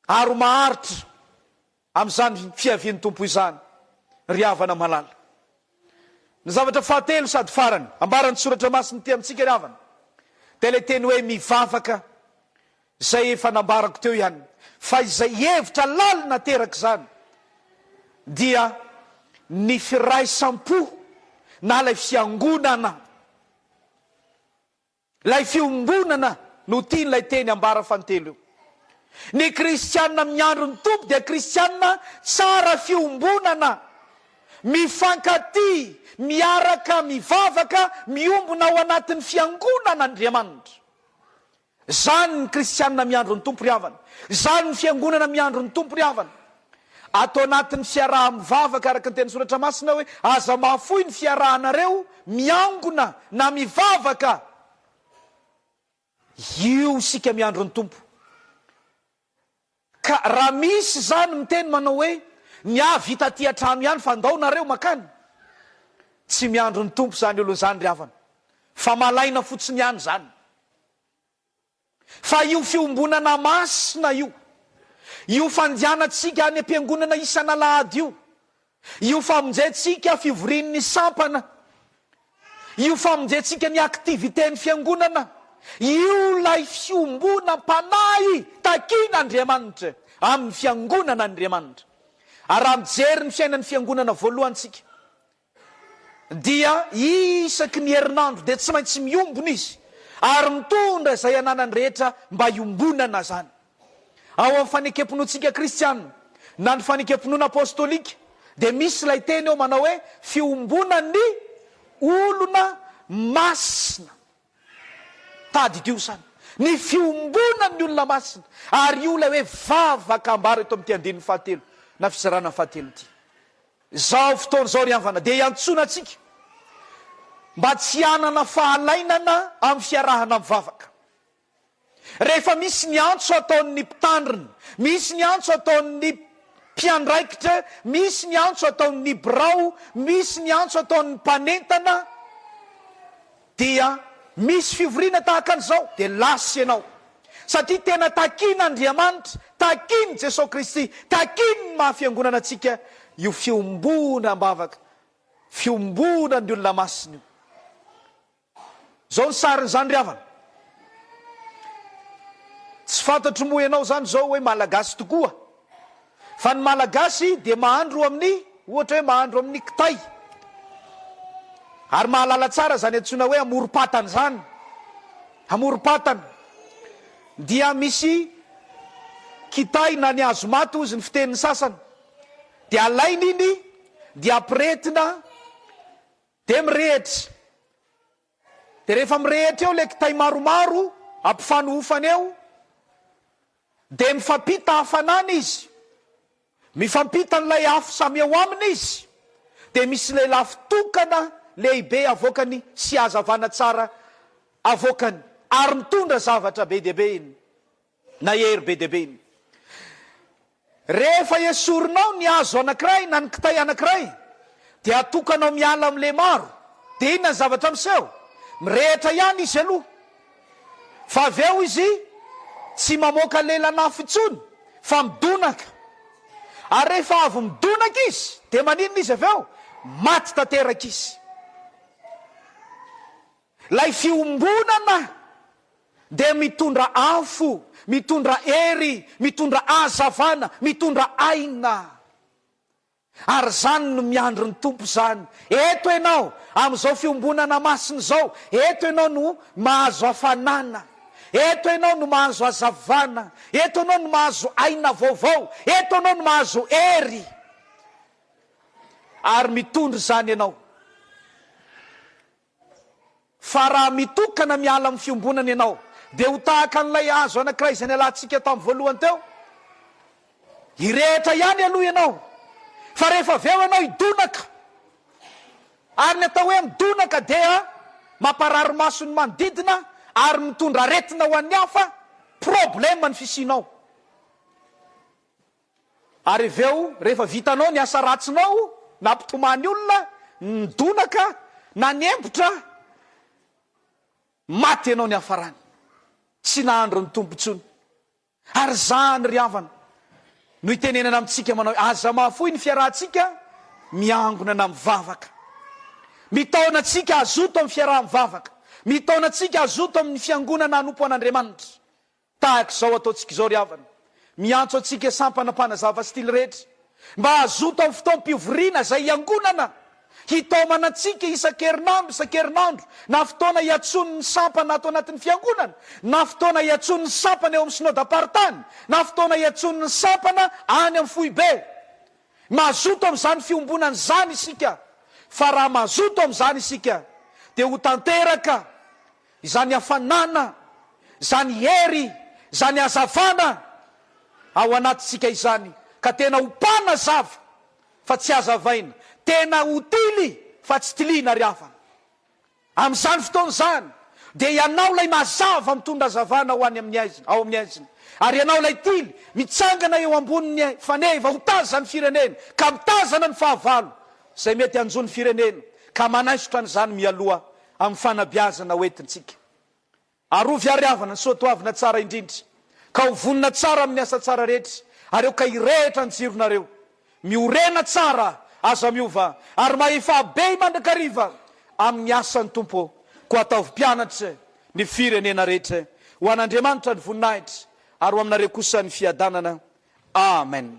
ary maharitra amin'izany fiavian'ny tompo izany ry havana malala. Ny zavatra fahatelo sady farany ambaran'ny soratra masiny ty amintsika ry havana, dia le teny hoe mivavaka zay efa nambarako teo ihany, fa izay hevitra lalina teraka zany dia ny firaisam-po na lay fiangonana, lay fiombonana no tiany lay teny ambara fantelo io. Ny kristianina miandro ny tompo dia kristianina tsara fiombonana, mifankaty, miaraka, mivavaka, miombona ao anatin'ny fiangonan'Andriamanitra. Zany ny kristianina miandro ny tompo ry havana, zany ny fiangonana miandro ny tompo ry havana. Atao anatin'ny fiaraha-mivavaka araka ny teny soratra masina hoe aza mahafoy ny fiarahanareo miangona na mivavaka. Io sika miandro ny tompo. Ka raha misy zany miteny manao hoe ny vita ty an-trano ihany fa andao nareo makany, tsy miandro ny tompo zany olo zany ry havana, fa malaina fotsiny ihany zany. Fa io fiombonana masina io fandianatsika any am-piangonana isan'Alahady io, io famonjetsika fivorin'ny sampana, io famonjetsika ny aktivité ny fiangonana, io lay fiombona mpanahy takin'Andriamanitra amin'ny fiangonana Andriamanitra. Ary raha mijery ny fiainan'ny fiangonana voalohantsika dia isaky ny herinandro dia tsy maintsy miombona izy ary mitondra izay ananany rehetra mba hiombonana zany. Ao amin'ny fanekemponoantsika kristianina na ny fanekemponoana apostolika dia misy ilay teny eo manao hoe fiombonan'ny olona masina. Tady dio zany ny fiombonan'ny olona masina, ary io ilay hoe vavaka ambara eto amin'ity andininy fahatelo na fizarana fahatelo ity. Zao fotoana zao ry havana dia iantsona atsika mba tsy hanana fahalainana amin'ny fiarahana mivavaka. Rehefa misy ny antso ataon'ny mpitandrina, misy ny antso ataon'ny mpiandraikitra, misy ny antso ataon'ny birao, misy ny antso ataon'ny mpanentana, dia misy fivoriana tahaka an'izao dia lasy ianao. Satria tena takin'Andriamanitra, takin' Jesosy Kristy, takin' mahafiangonana antsika io fiombona mbavaka, fiombona ny olona masina io. Zao ny sarin'izany ry havana. Tsy fantatro moa ianao zany zao hoe malagasy tokoa, fa ny malagasy dia mahandro amin'ny, ohatra hoe mahandro amin'ny kitay, ary mahalala tsara zany antsoina hoe amorom-patana zany. Amorom-patana dia misy kitay na ny hazomaty ozy ny fitenin'ny sasany, dia alaina iny dia ampirehetina dia mirehitra. Dia rehefa mirehitra eo le kitay maromaro ampifanohofany eo dia mifampita hafanana izy, mifampita n'ilay afo samy eo aminy izy, dia misy lehilahy fitokana lehibe avokany sy hazavana tsara avokany, ary mitondra zavatra be dehibe iny na hery be dehibe iny. Rehefa esorinao ny hazo anankiray na ny kitay anankiray dia atokanao miala amin'le maro, dia inona ny zavatra miseho? Mirehitra ihany izy aloha, fa avy eo izy tsy mamoaka lelanafo intsony fa midonaka. Ary rehefa avy midonaka izy dia maninona izy avy eo? Maty tanteraka izy. Lay fiombonana dia mitondra afo, mitondra hery, mitondra hazavana, mitondra aina. Ary zany no miandro ny tompo zany. Eto ianao amin'izao fiombonana masina zao, eto ianao no mahazo hafanana, eto ianao no mahazo hazavana, eto ianao no mahazo aina vaovao, eto ianao no mahazo hery. Ary mitondra zany ianao. Fa raha mitokana miala amin'ny fiombonana ianao dia ho tahaka an'ilay hazo anankiray izay nialantsika tamin'ny voalohany teo, hirehitra ihany aloha ianao. Fa rehefa avy eo ianao idonaka, ary ny atao hoe midonaka dia mamparary masony manodidina ary mitondra aretina ho an'ny hafa, problema ny fisianao. Ary avy eo rehefa vitanao ny asa ratsinao na ampitomany olona, nidonaka na niempotra, maty ianao ny hafarany, tsy nahandro ny tompo intsony. Ary zany ry havana no itenenana amintsika manao aza mahafoy ny fiarahantsika miangonana mivavaka, mitaona antsika azoto amin'ny fiaraha mivavaka, mitaona antsika azoto amin'ny fiangonana hanompo an'Andriamanitra. Tahaka izao ataontsika izao ry havana, miantso antsika sampana Mpanazava sy Tily rehetra mba azoto amin'ny fotoam-pivoriana izay iangonana hitaomana antsika isan-kerinandro, na fotoana hiatsony ny sampana ato anatin'ny fiangonana, na fotoana hiatsony ny sampana eo amin'ny synodam-paritany, na fotoana hiatsony ny sampana any amin'ny foibe. Mazoto amin'izany fiombonana zany isika, fa raha mazoto amin'izany isika dia ho tanteraka izany hafanana, izany hery, izany hazavana ao anatintsika izany, ka tena ho mpanazava fa tsy hazavaina, tena ho Tily fa tsy Tylina ry havana. Amin'izany fotoana zany dia ianao lay mazava mitondra hazavana ao amin'ny aiziny, ary ianao lay Tily mitsangana eo ambonin'ny faneva ho tazana ny firenena, ka mitazana ny fahavalo izay mety hanjon'ny firenena, ka manaisotra an'izany mialoha amin'ny fanabeazana hoentintsika. Arovy ary havana ny soatoavina tsara indrindra, ka ho vonina tsara amin'ny asa tsara rehetra, ary eo ka hirehitra ny jironareo, miorena tsara aza miova ary mahefa be mandrakariva amin'ny asany tompo ko ataovy mpianatra ny firenena rehetra ho an'Andriamanitra ny voninahitra ary ho aminareo kosa ny fiadanana. Amen.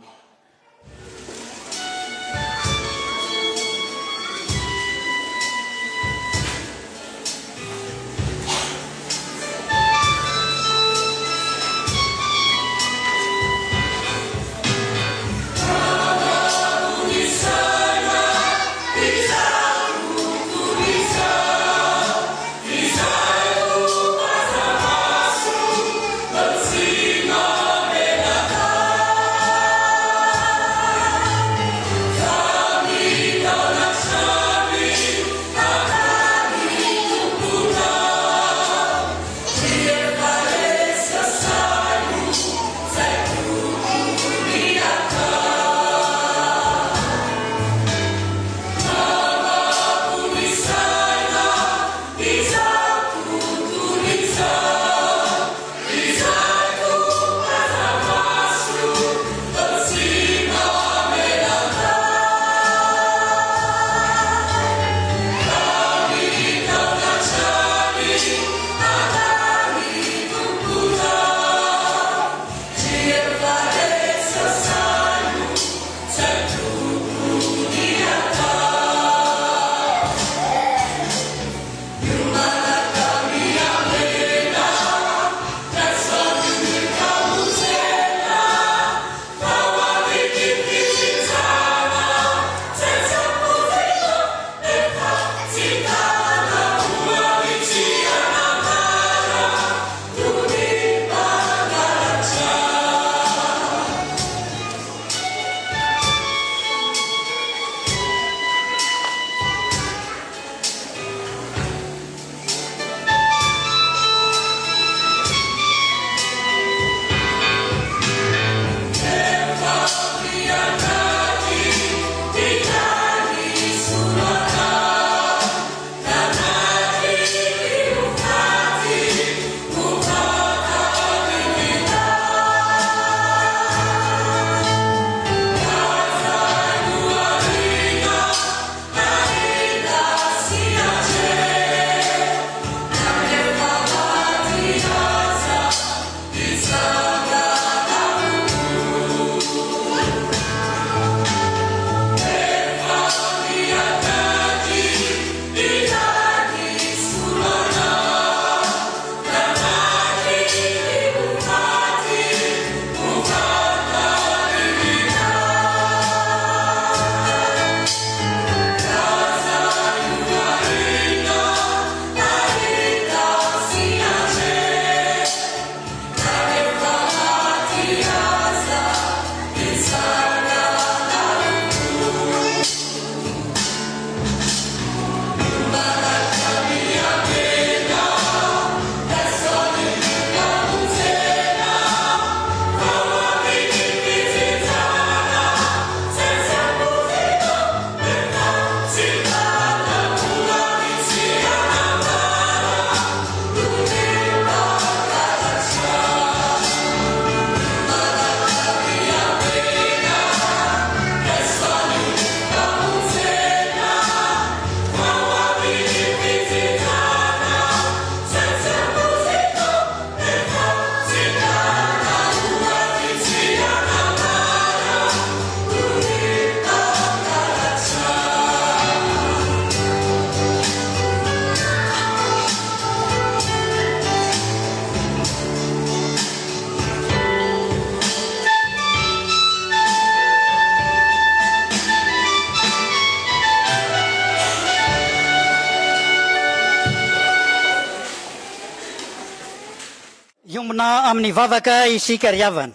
Iombona amin'ny vavaka isika ry havana.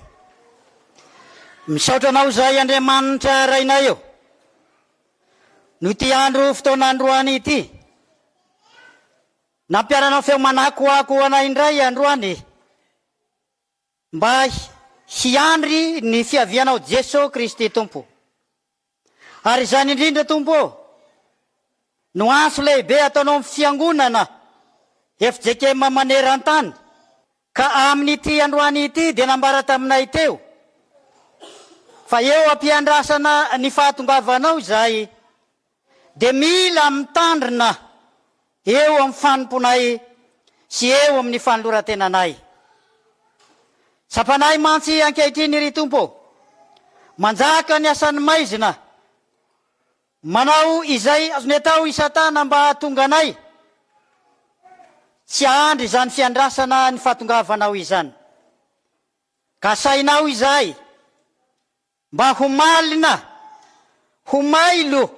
Misaotra anao zay Andriamanitra rainay eo. No ity andro fotoana androany ity. Nampiaranao feo manakoako anay indray androany. Mba hiandry ny fiavianao Jésus-Christ Tompo. Ary zany indrindra Tompo, no anso lehibe ataonao amin'ny fiangonana FJKM maneran-tany. Ka amin'ity androany ity dia nambara taminay teo fa eo ampiandrasana ny fahatongavanao izay de mila mitandrina eo amin'ny fanomponay sy eo amin'ny fanoloran-tenanay. Sapanay mantsy ankehitriny ry Tompo, manjaka ny asany maizina, manao izay azony atao isatana mba hahatonga anay tsy andry izany fiandrasana ny fahatongavanao izany. Ka sainao izay mba homalina, homailo,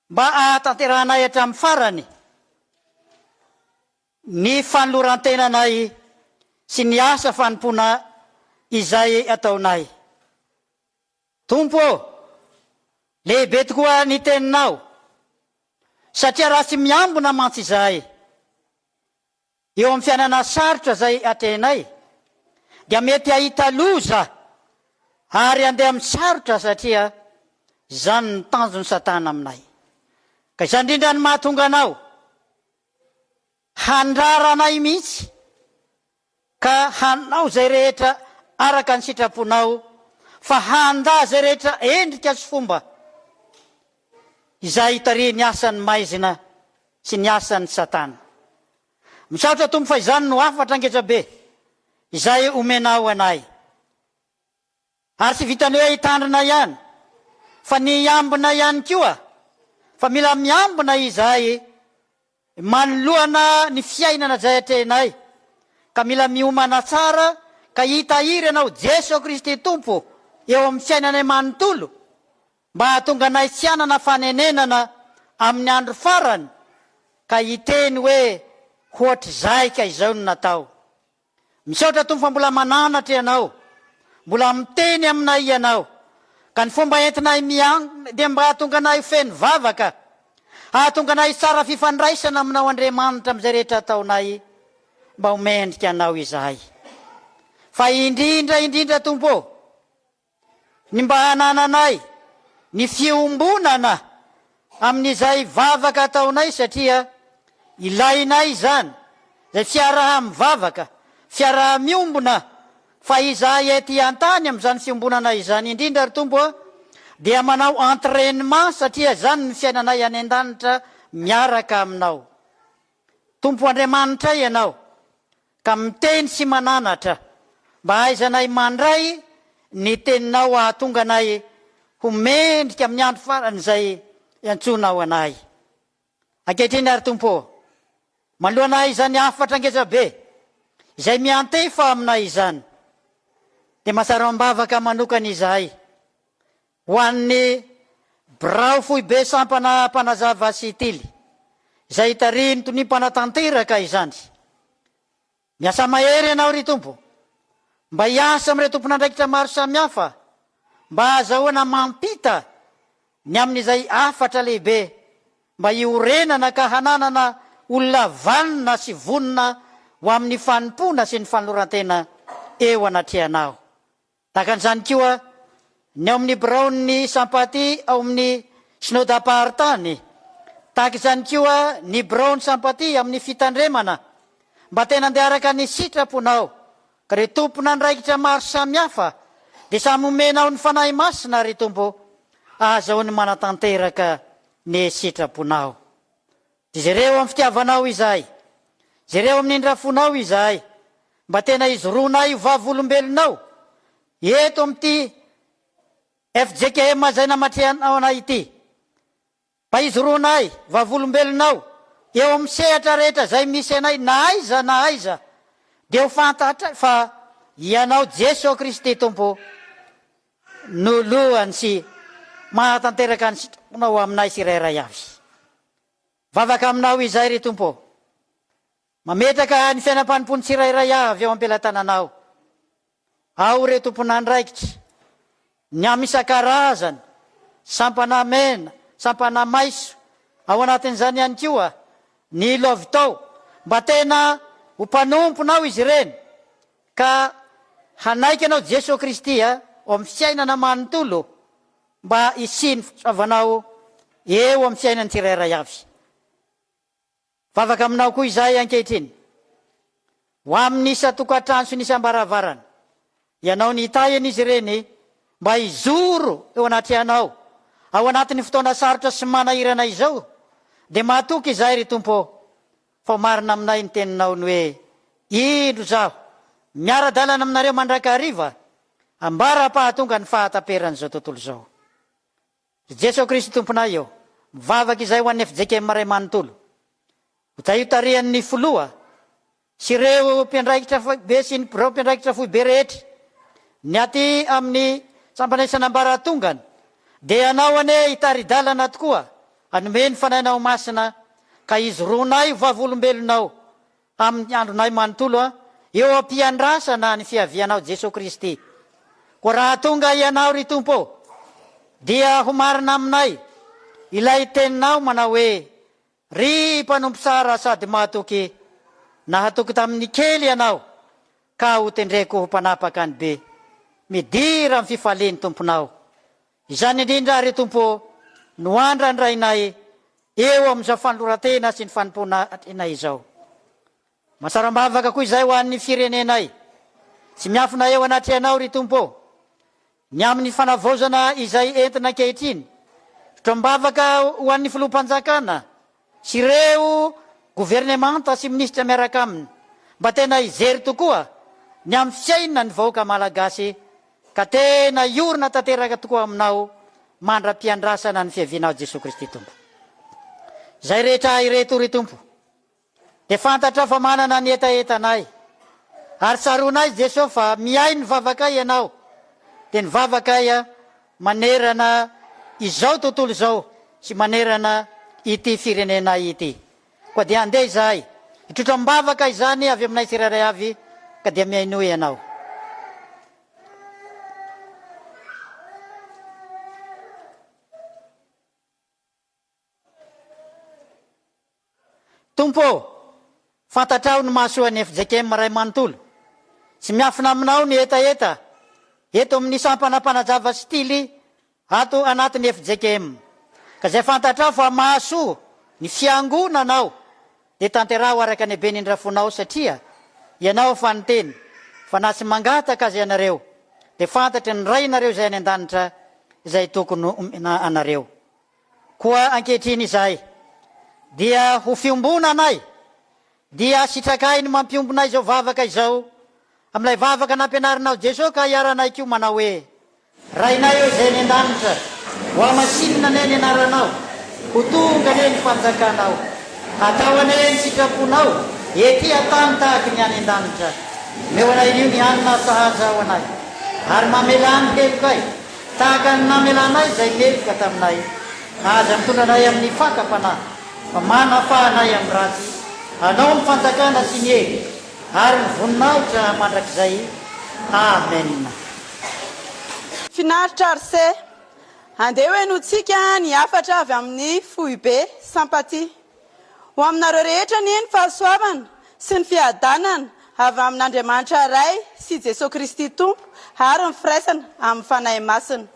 mba ahatanteranay hatramin'ny farany ny fanoloran-tenanay sy ny asa fanompona izay ataonay. Tompo, lehibe tokoa ny teninao, satria raha tsy miambona mantsy izay eo amin'ny fiainana sarotra zay atrenay, dia mety ahita loza ary andeha amin'ny sarotra satria zany ny tanjony satana aminay. Ka izany indrindra ny mahatonga anao handraranay mihitsy ka hanao zay rehetra araka ny sitraponao, fa handa zay rehetra endrika sy fomba izay hitary ny asan'ny maizina sy ny asan'ny satana. Misaotra Tompo fa izany no afatra angetrabe izay omenao anay. Ary tsy vitany hoe hitandrina ihany, fa ny ambina ihany koa, fa mila miambina izay manoloana ny fiainana zay atrenay, ka mila miomana tsara ka hitahiry ianao Jesy-Kristy Tompo eo amin'ny fiainanay manontolo, mba hahatonga anay tsy hanana fanenenana amin'ny andro farany, ka hiteny hoe 𝙗𝙑𝙗𝙧𝙗𝙗 no natao. Misaotra Tompo fa mbola mananatra ianao, mbola miteny aminay ianao, ka ny fomba entinay dia mba hahatonga anay feno vavaka, hahatonga anay tsara fifandraisana aminao Andriamanitra amin'izay rehetra ataonay, mba homendrika anao izahay. Fa indrindra Tompo, ny mba hanananay ny fiombonana amin'izay vavaka ataonay, satria ilainay izany, zay fiaraha mivavaka, fiaraha miombona, fa izahay ety an-tany amin'izany fiombonana izany indrindra ry Tompo, dia manao entraînement, satria zany ny fiainanay any an-danitra miaraka aminao. Tompo Andriamanitra ianao, ka miteny sy mananatra mba haizanay mandray ny teninao ahatonga anay ho mendrika amin'ny andro farany izay iantsonao anay. Ankehitriny ary Tompo, manoloanay izany afatra angezabe izay miantefa aminay izany, dia mahatsara ambavaka manokana izahay ho an'ny birao fohy be sampana Mpanazava sy Tily, izay hitariny toy ny mpanatanteraka izany. Miasa mahery ianao ry Tompo, mba hiasa amin'ireo tompon'andraikitra maro samihafa, mba azahoana mampita ny amin'izay afatra lehibe, mba hiorenana ka hananana olona vanona sy vonona ho amin'ny fanompona sy ny fanoloran-tena eo anatrehanao. Tahaka an'izany koa ny ao amin'ny biraon'ny SAMPATI ao amin'ny synodam-paharitany, tahaka izany koa ny biraon'ny SAMPATI amin'ny fitandremana, mba tena andeha araka ny sitraponao, ka re tompon'andraikitra maro samihafa dia samy omenao ny fanahy masina ry Tompo, azahoany manatanteraka ny sitraponao. Jereo amin'ny fitiavanao izahay, jereo amin'ny indrafonao izahay, mba tena izoroanay vavolombelonao eto amin'ity FJKM zay namatrehanao anay ity, mba izoroanay vavolombelonao eo amin'ny sehatra rehetra zay misy anay na aiza, dia ho fantatra fa ianao Jesy-Kristy Tompo no lohany sy mahatanteraka ny sitraponao aminay tsirairay avy. Vavaka aminao izay ry Tompo, mametraka ny fiainam-panompony tsirairay avy eo am-pelatananao. Ao re tompon'andraikitra, ny amisan-karazany, sampana mena, sampana maiso, ao anatin'izany ihany koa ny lovitao, mba tena ho mpanomponao izy ireny, ka hanaiky anao Jesy-Kristy ao amin'ny fiainana manontolo, mba isiny fitsavanao eo amin'ny fiainany tsirairay avy. Vavaka aminao koa izay ankehitriny, ho amin'ny isa tokantrano sy ny isam-baravarana, ianao ny itayany izy ireny mba hizoro eo anaty anao ao anatin'ny fotoana sarotra sy manahirana izao, dia mahatoky izay ry Tompo fa marina aminay ny teninao ny hoe indro zaho miara-dalana aminareo mandrakariva ambara pahatonga ny fahataperan'izao tontolo izao. Jesokristy Tomponay eo mivavaka izay ho an'ny FJKM ray manontolo, zay tarihan'ny foloa sy ireo mpiandraikitra be sy ireo mpiandraikitra fohy be rehetra ny aty amin'ny sampanaisana ambaratongany, dia anao ane hitari-dalana tokoa hanome ny fanainao masina ka izy ronay vavolombelonao amin'ny andronay manontolo eo ampiandrasa na ny fiavianao Jesokristy. Ko raha tonga ianao ry Tompo dia ho marina aminay ilay teninao manao hoe ry mpanompo sara sady mahatoky nahatoky tamin'ny kely ianao ka ho tendreko ho mpanapaka ny be, midira amin'ny fifaliany Tomponao. Izany indrindra ry Tompo no andra ny rainay eo amin'izao fanoloratena sy ny fanompona tena izao. Masarambavaka koa izay ho an'ny firenenay sy miafina eo anaty anao ry Tompo ny amin'ny fanavaozana izay entina kehitriny, fotoam-bavaka ho an'ny filoham-panjakana sy ireo governemanta sy minisitra miaraka aminy mba tena izery tokoa ny amin'ny fiainana ny vahoaka malagasy ka tena iorina tanteraka tokoa aminao mandra-piandrasana ny fiavianao Jesokristy Tompo. Zay rehetra ireto ry Tompo dia fantatra fa manana ny etaetanay ary tsaronay Jesosy fa miay ny vavakay ianao, dia ny vavakay manerana izao tontolo izao sy manerana ity firenenay ity. Koa dia andeha izahay hitrotro ambavaka izany avy aminay tsiraray avy ka dia miainoy ianao. Tompo, fantatrao ny mahasoa ny FJKM ray manontolo sy miafina aminao ny etaeta eto amin'ny sampana Mpanazava sy Tily ato anatin'ny FJKM, ka zay fantatrao fa mahasoa ny fiangonanao dia tanterao araka ny benindrafonao satria ianao fa niteny fa na tsy mangataka azy ianareo dia fantatry ny rainareo izay any an-danitra izay tokony omena anareo. Koa ankehitriny izay dia ho fiombona anay dia sitrakay ny mampiombonay izao vavaka izao amin'ilay vavaka nampianarinao Jesosy ka iaranay koa manao hoe rainay eo izay ny an-danitra ho amasinina ane ny anaranao ho tonga ane ny fanjakanao atao ane ny sitraponao ety atany tahaky ny any an-danitra meo anay io ny anina sahaza ao anay ary mamelany kelokay tahaka ny namelanay izay keloka taminay aza mitondra anay amin'ny fakapanahy fa manafahanay amin'ny ratsy anao ny fanjakana sy ny hery ary ny voninahitra mandrakizay. Amen. Finaritra ary se andeha hoe notsika ny afatra avy amin'ny FTV SAMPATI ho aminareo rehetra ny fahasoavana sy ny fiadanana avy amin'Andriamanitra ray sy Jesokristy Tompo ary ny firaisana amin'ny fanahy masina.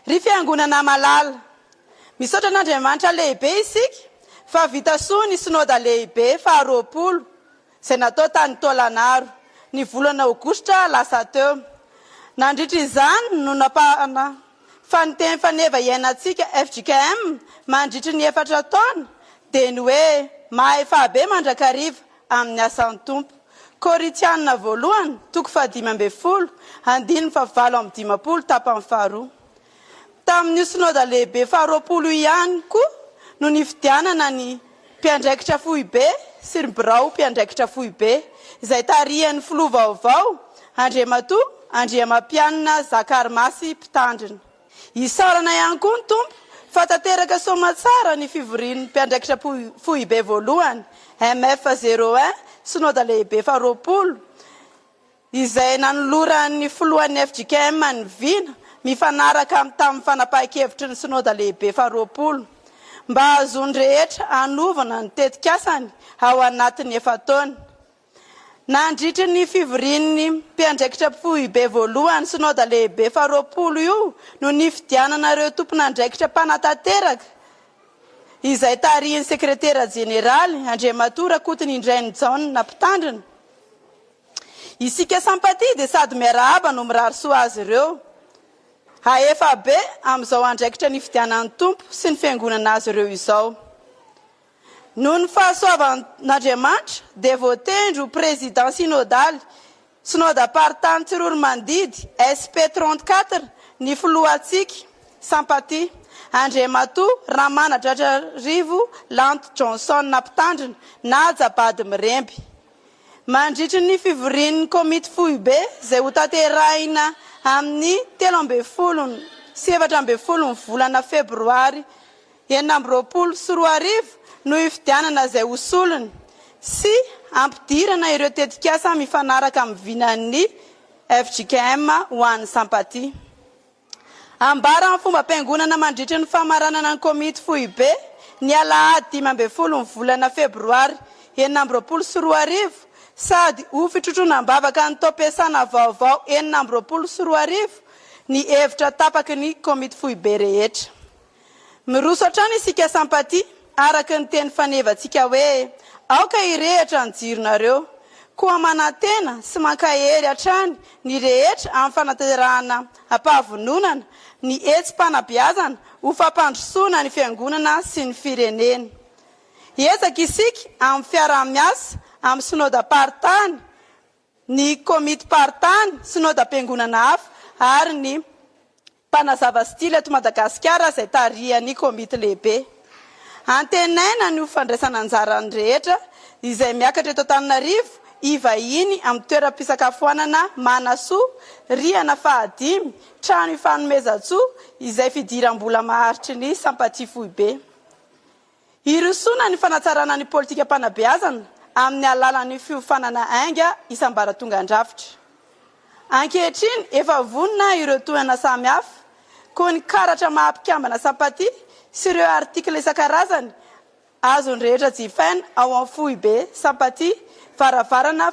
Ry fiangonana malala, misaotra an'Andriamanitra lehibe isika fa vita soa ny sinoda lehibe faharoapolo izay natao tany Tôlanaro ny volana Aogositra lasa teo. Nandritra izany no napahana faniteny faneva iainantsika FJKM mandritra ny 4 taona dia ny hoe AFIFAB mandrakariva amin'ny asan'ny Tompo. Koritianina voalohany 5:12 andininy 7:12 tapany faharoa. Tamin'ny sinoda lehibe faharoapolo ihany koa no nifidianana ny mpiandraikitra FTV sy ny birao mpiandraikitra FTV izay tarihan'ny filoha vaovao Andriamatoa Andriamampianina Zakarimasy mpitandrina. Isarana ihany koa ny Tompo fa tanteraka somatsara ny fivorian'ny mpiandraikitra FTV voalohany MF01 sinoda lehibe faharoapolo izay nanoloran'ny filohan'ny FJKM ny vina mifanaraka tamin'ny fanapahan-kevitry ny sinoda lehibe faharoapolo mba azony rehetra anovana ny tetikasany ao anatin'ny 4 taona. Nandritra ny fivorian'ny mpiandraikitra FTV voalohany sinoda lehibe faharoapolo io no nifidiananareo tompon'andraikitra mpanatanteraka izay tarihan'ny sekretera jeneraly Andriamatoa Rakotony Indrainy Jaune na mpitandrina. Isika SAMPATI dia sady miarahaba no mirary soa azy ireo AFIFAB amin'izao andraikitra ny fidianan'ny tompo sy ny fiangonana azy ireo izao. Noho ny fahasoavan'Andriamanitra dia voatendro président synodaly synodam-paritany Tsirory-Mandidy SP34 ny filohantsika SAMPATI Andriamatoa Ramanadradrarivo Lanto Johnson na mpitandrina na 𝙁𝙑𝙑𝙁𝙗 mandritry ny fivorian'ny komity FTV izay ho tanterahina amin'ny 17 ny volana febroary 2024 no ifidianana izay hosolony sy ampidirana ireo tetikasa mifanaraka amin'ny vinan'ny FJKM ho an'ny SAMPATI. Ambara amin'ny fomba-piangonana mandritry ny famaranana ny komity FTV ny alahady 15 ny volana febroary 2024 sady ho fitrotronam-bavaka ny taom-piasana vaovao 2024 ny hevitra tapaky ny komity FTV rehetra. Miroso hatrany isika SAMPATI araka ny teny fanevantsika hoe aoka irehitra ny jironareo koa manantena sy mankahery hatrany ny rehetra amin'ny fanaterahana ampahavononana ny etsim-panabeazana ho fampandrosoana ny fiangonana sy ny firenena. Ezaka isika amin'ny fiarah-miasa amin'ny synodam-paritany ny komity paritany synodam-piangonana hafa ary ny Mpanazava sy Tily eto Madagaskar izay tarihan'ny komity lehibe. Antenaina ny fandraisana anjarany rehetra izay miakatra eto Antananarivo ivahiny amin'ny toeram-pisakafoanana Manasoa rihana 5 trano ifanomezan-tsoa izay fidiram-bola maharitry ny SAMPATI FTV. Irosona ny fanatsarana ny politika mpanabeazana amin'ny alalan'ny fiofanana ainga isam-baratongan-drafitra. Ankehitriny efa vonona ireo toerana samihafa koa ny karatra mahampikambana SAMPATI sy ireo artikla isan-karazany azony rehetra jifaina ao amin'ny FTV SAMPATI varavarana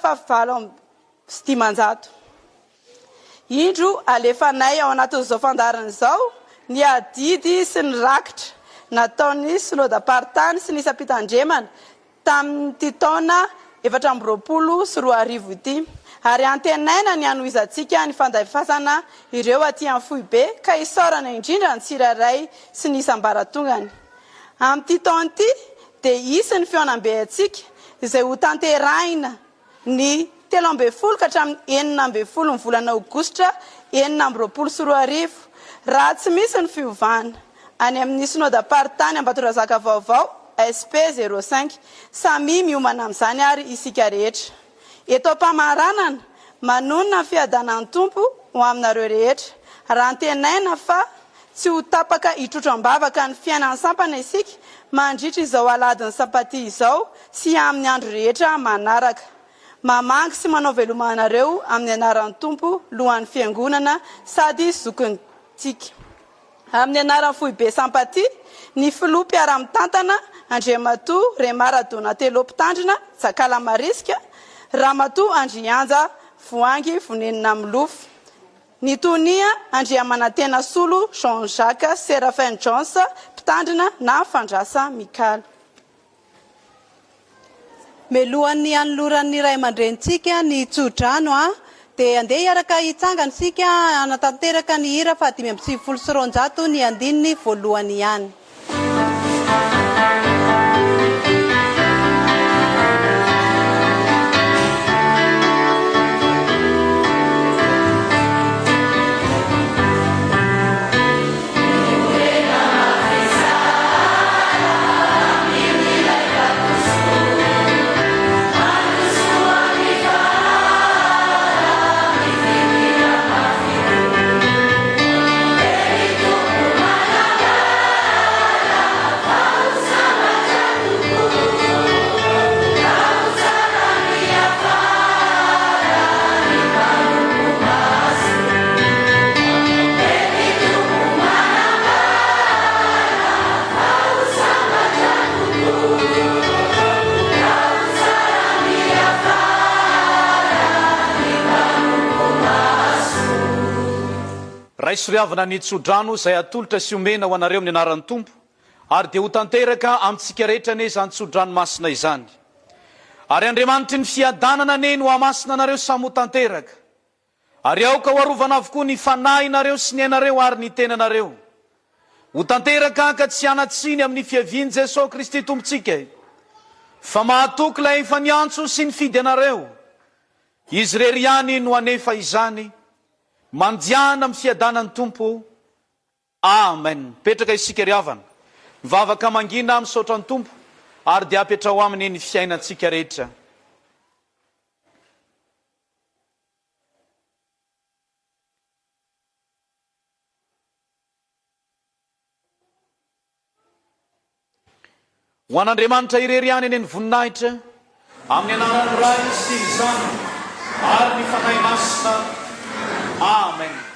700. Indro alefanay ao anatin'izao fandarana izao ny adidy sy ny rakitra nataon'ny synodam-paritany sy ny isam-pitandremana tamin'ny taona 2024 ity. Ary antenaina ny anohizantsika ny fandavifasana ireo aty amin'ny FTV ka isaorana indrindra ny tsirairay sy ny isam-baratongany. Amin'ity taona ity dia isy ny fionam-beantsika izay ho tanterahina ny 17 ka hatramin'ny 19 ny volana aogositra 2024 raha tsy misy ny fiovana any amin'ny synodam-paritany Ambatorazaka vaovao SP05 samy miomana amin'izany ary isika rehetra. Eto am-pamaranana manonona ny fiadanan'ny tompo ho aminareo rehetra raha antenaina fa tsy ho tapaka hitrotram-bavaka ny fiainan'ny sampana isika mandritra izao aladin'ny SAMPATI izao sy amin'ny andro rehetra manaraka. Mamangy sy manao velomanareo amin'ny anaran'ny tompo lohan'ny fiangonana sady zokintsika. Amin'ny anaran'ny FTV SAMPATI ny filoha mpiara-mitantana Andriamatoa Remara Donatelo mpitandrina Jakala Mariska Ramatoa Andrianja Voangy Vonenina Milofo. Ny tonia Andriamanantena Solo Jean-Jacques Séraphin Jones mpitandrina na Fandrasa Mikala. Melohan'ny anoloran'ny ray aman-drenitsika ny tsodrano dia andeha hiaraka hitsangana sika anatanteraka ny hira 520 ny andininy voalohany ihany. Soriavana ny tsodrano izay atolotra sy omena ho anareo amin'ny anaran'ny tompo ary dia ho tanteraka amintsika rehetra ne izany tsodrano masina izany. Ary Andriamanitry ny fiadanana ne no hamasina anareo samy ho tanteraka ary aoka ho arovana avokoa ny fanahinareo sy ny ainareo ary ny tenanareo ho tanteraka ka tsy anatsiny amin'ny fiaviany Jesosy Kristy tompontsika fa mahatoky ilay efa niantso sy ny fidy anareo izy rery ihany no anefa izany mandiana amin'ny fiadanany tompo amen. Petraka isika ry havana mivavaka mangina misaotra ny tompo ary dia apetra ho aminy ny fiainantsika rehetra. Ho an'Andriamanitra irery ihany eny ny voninahitra amin'ny anaran'ny Ray sy ny Zanany ary ny fanahy masina amen.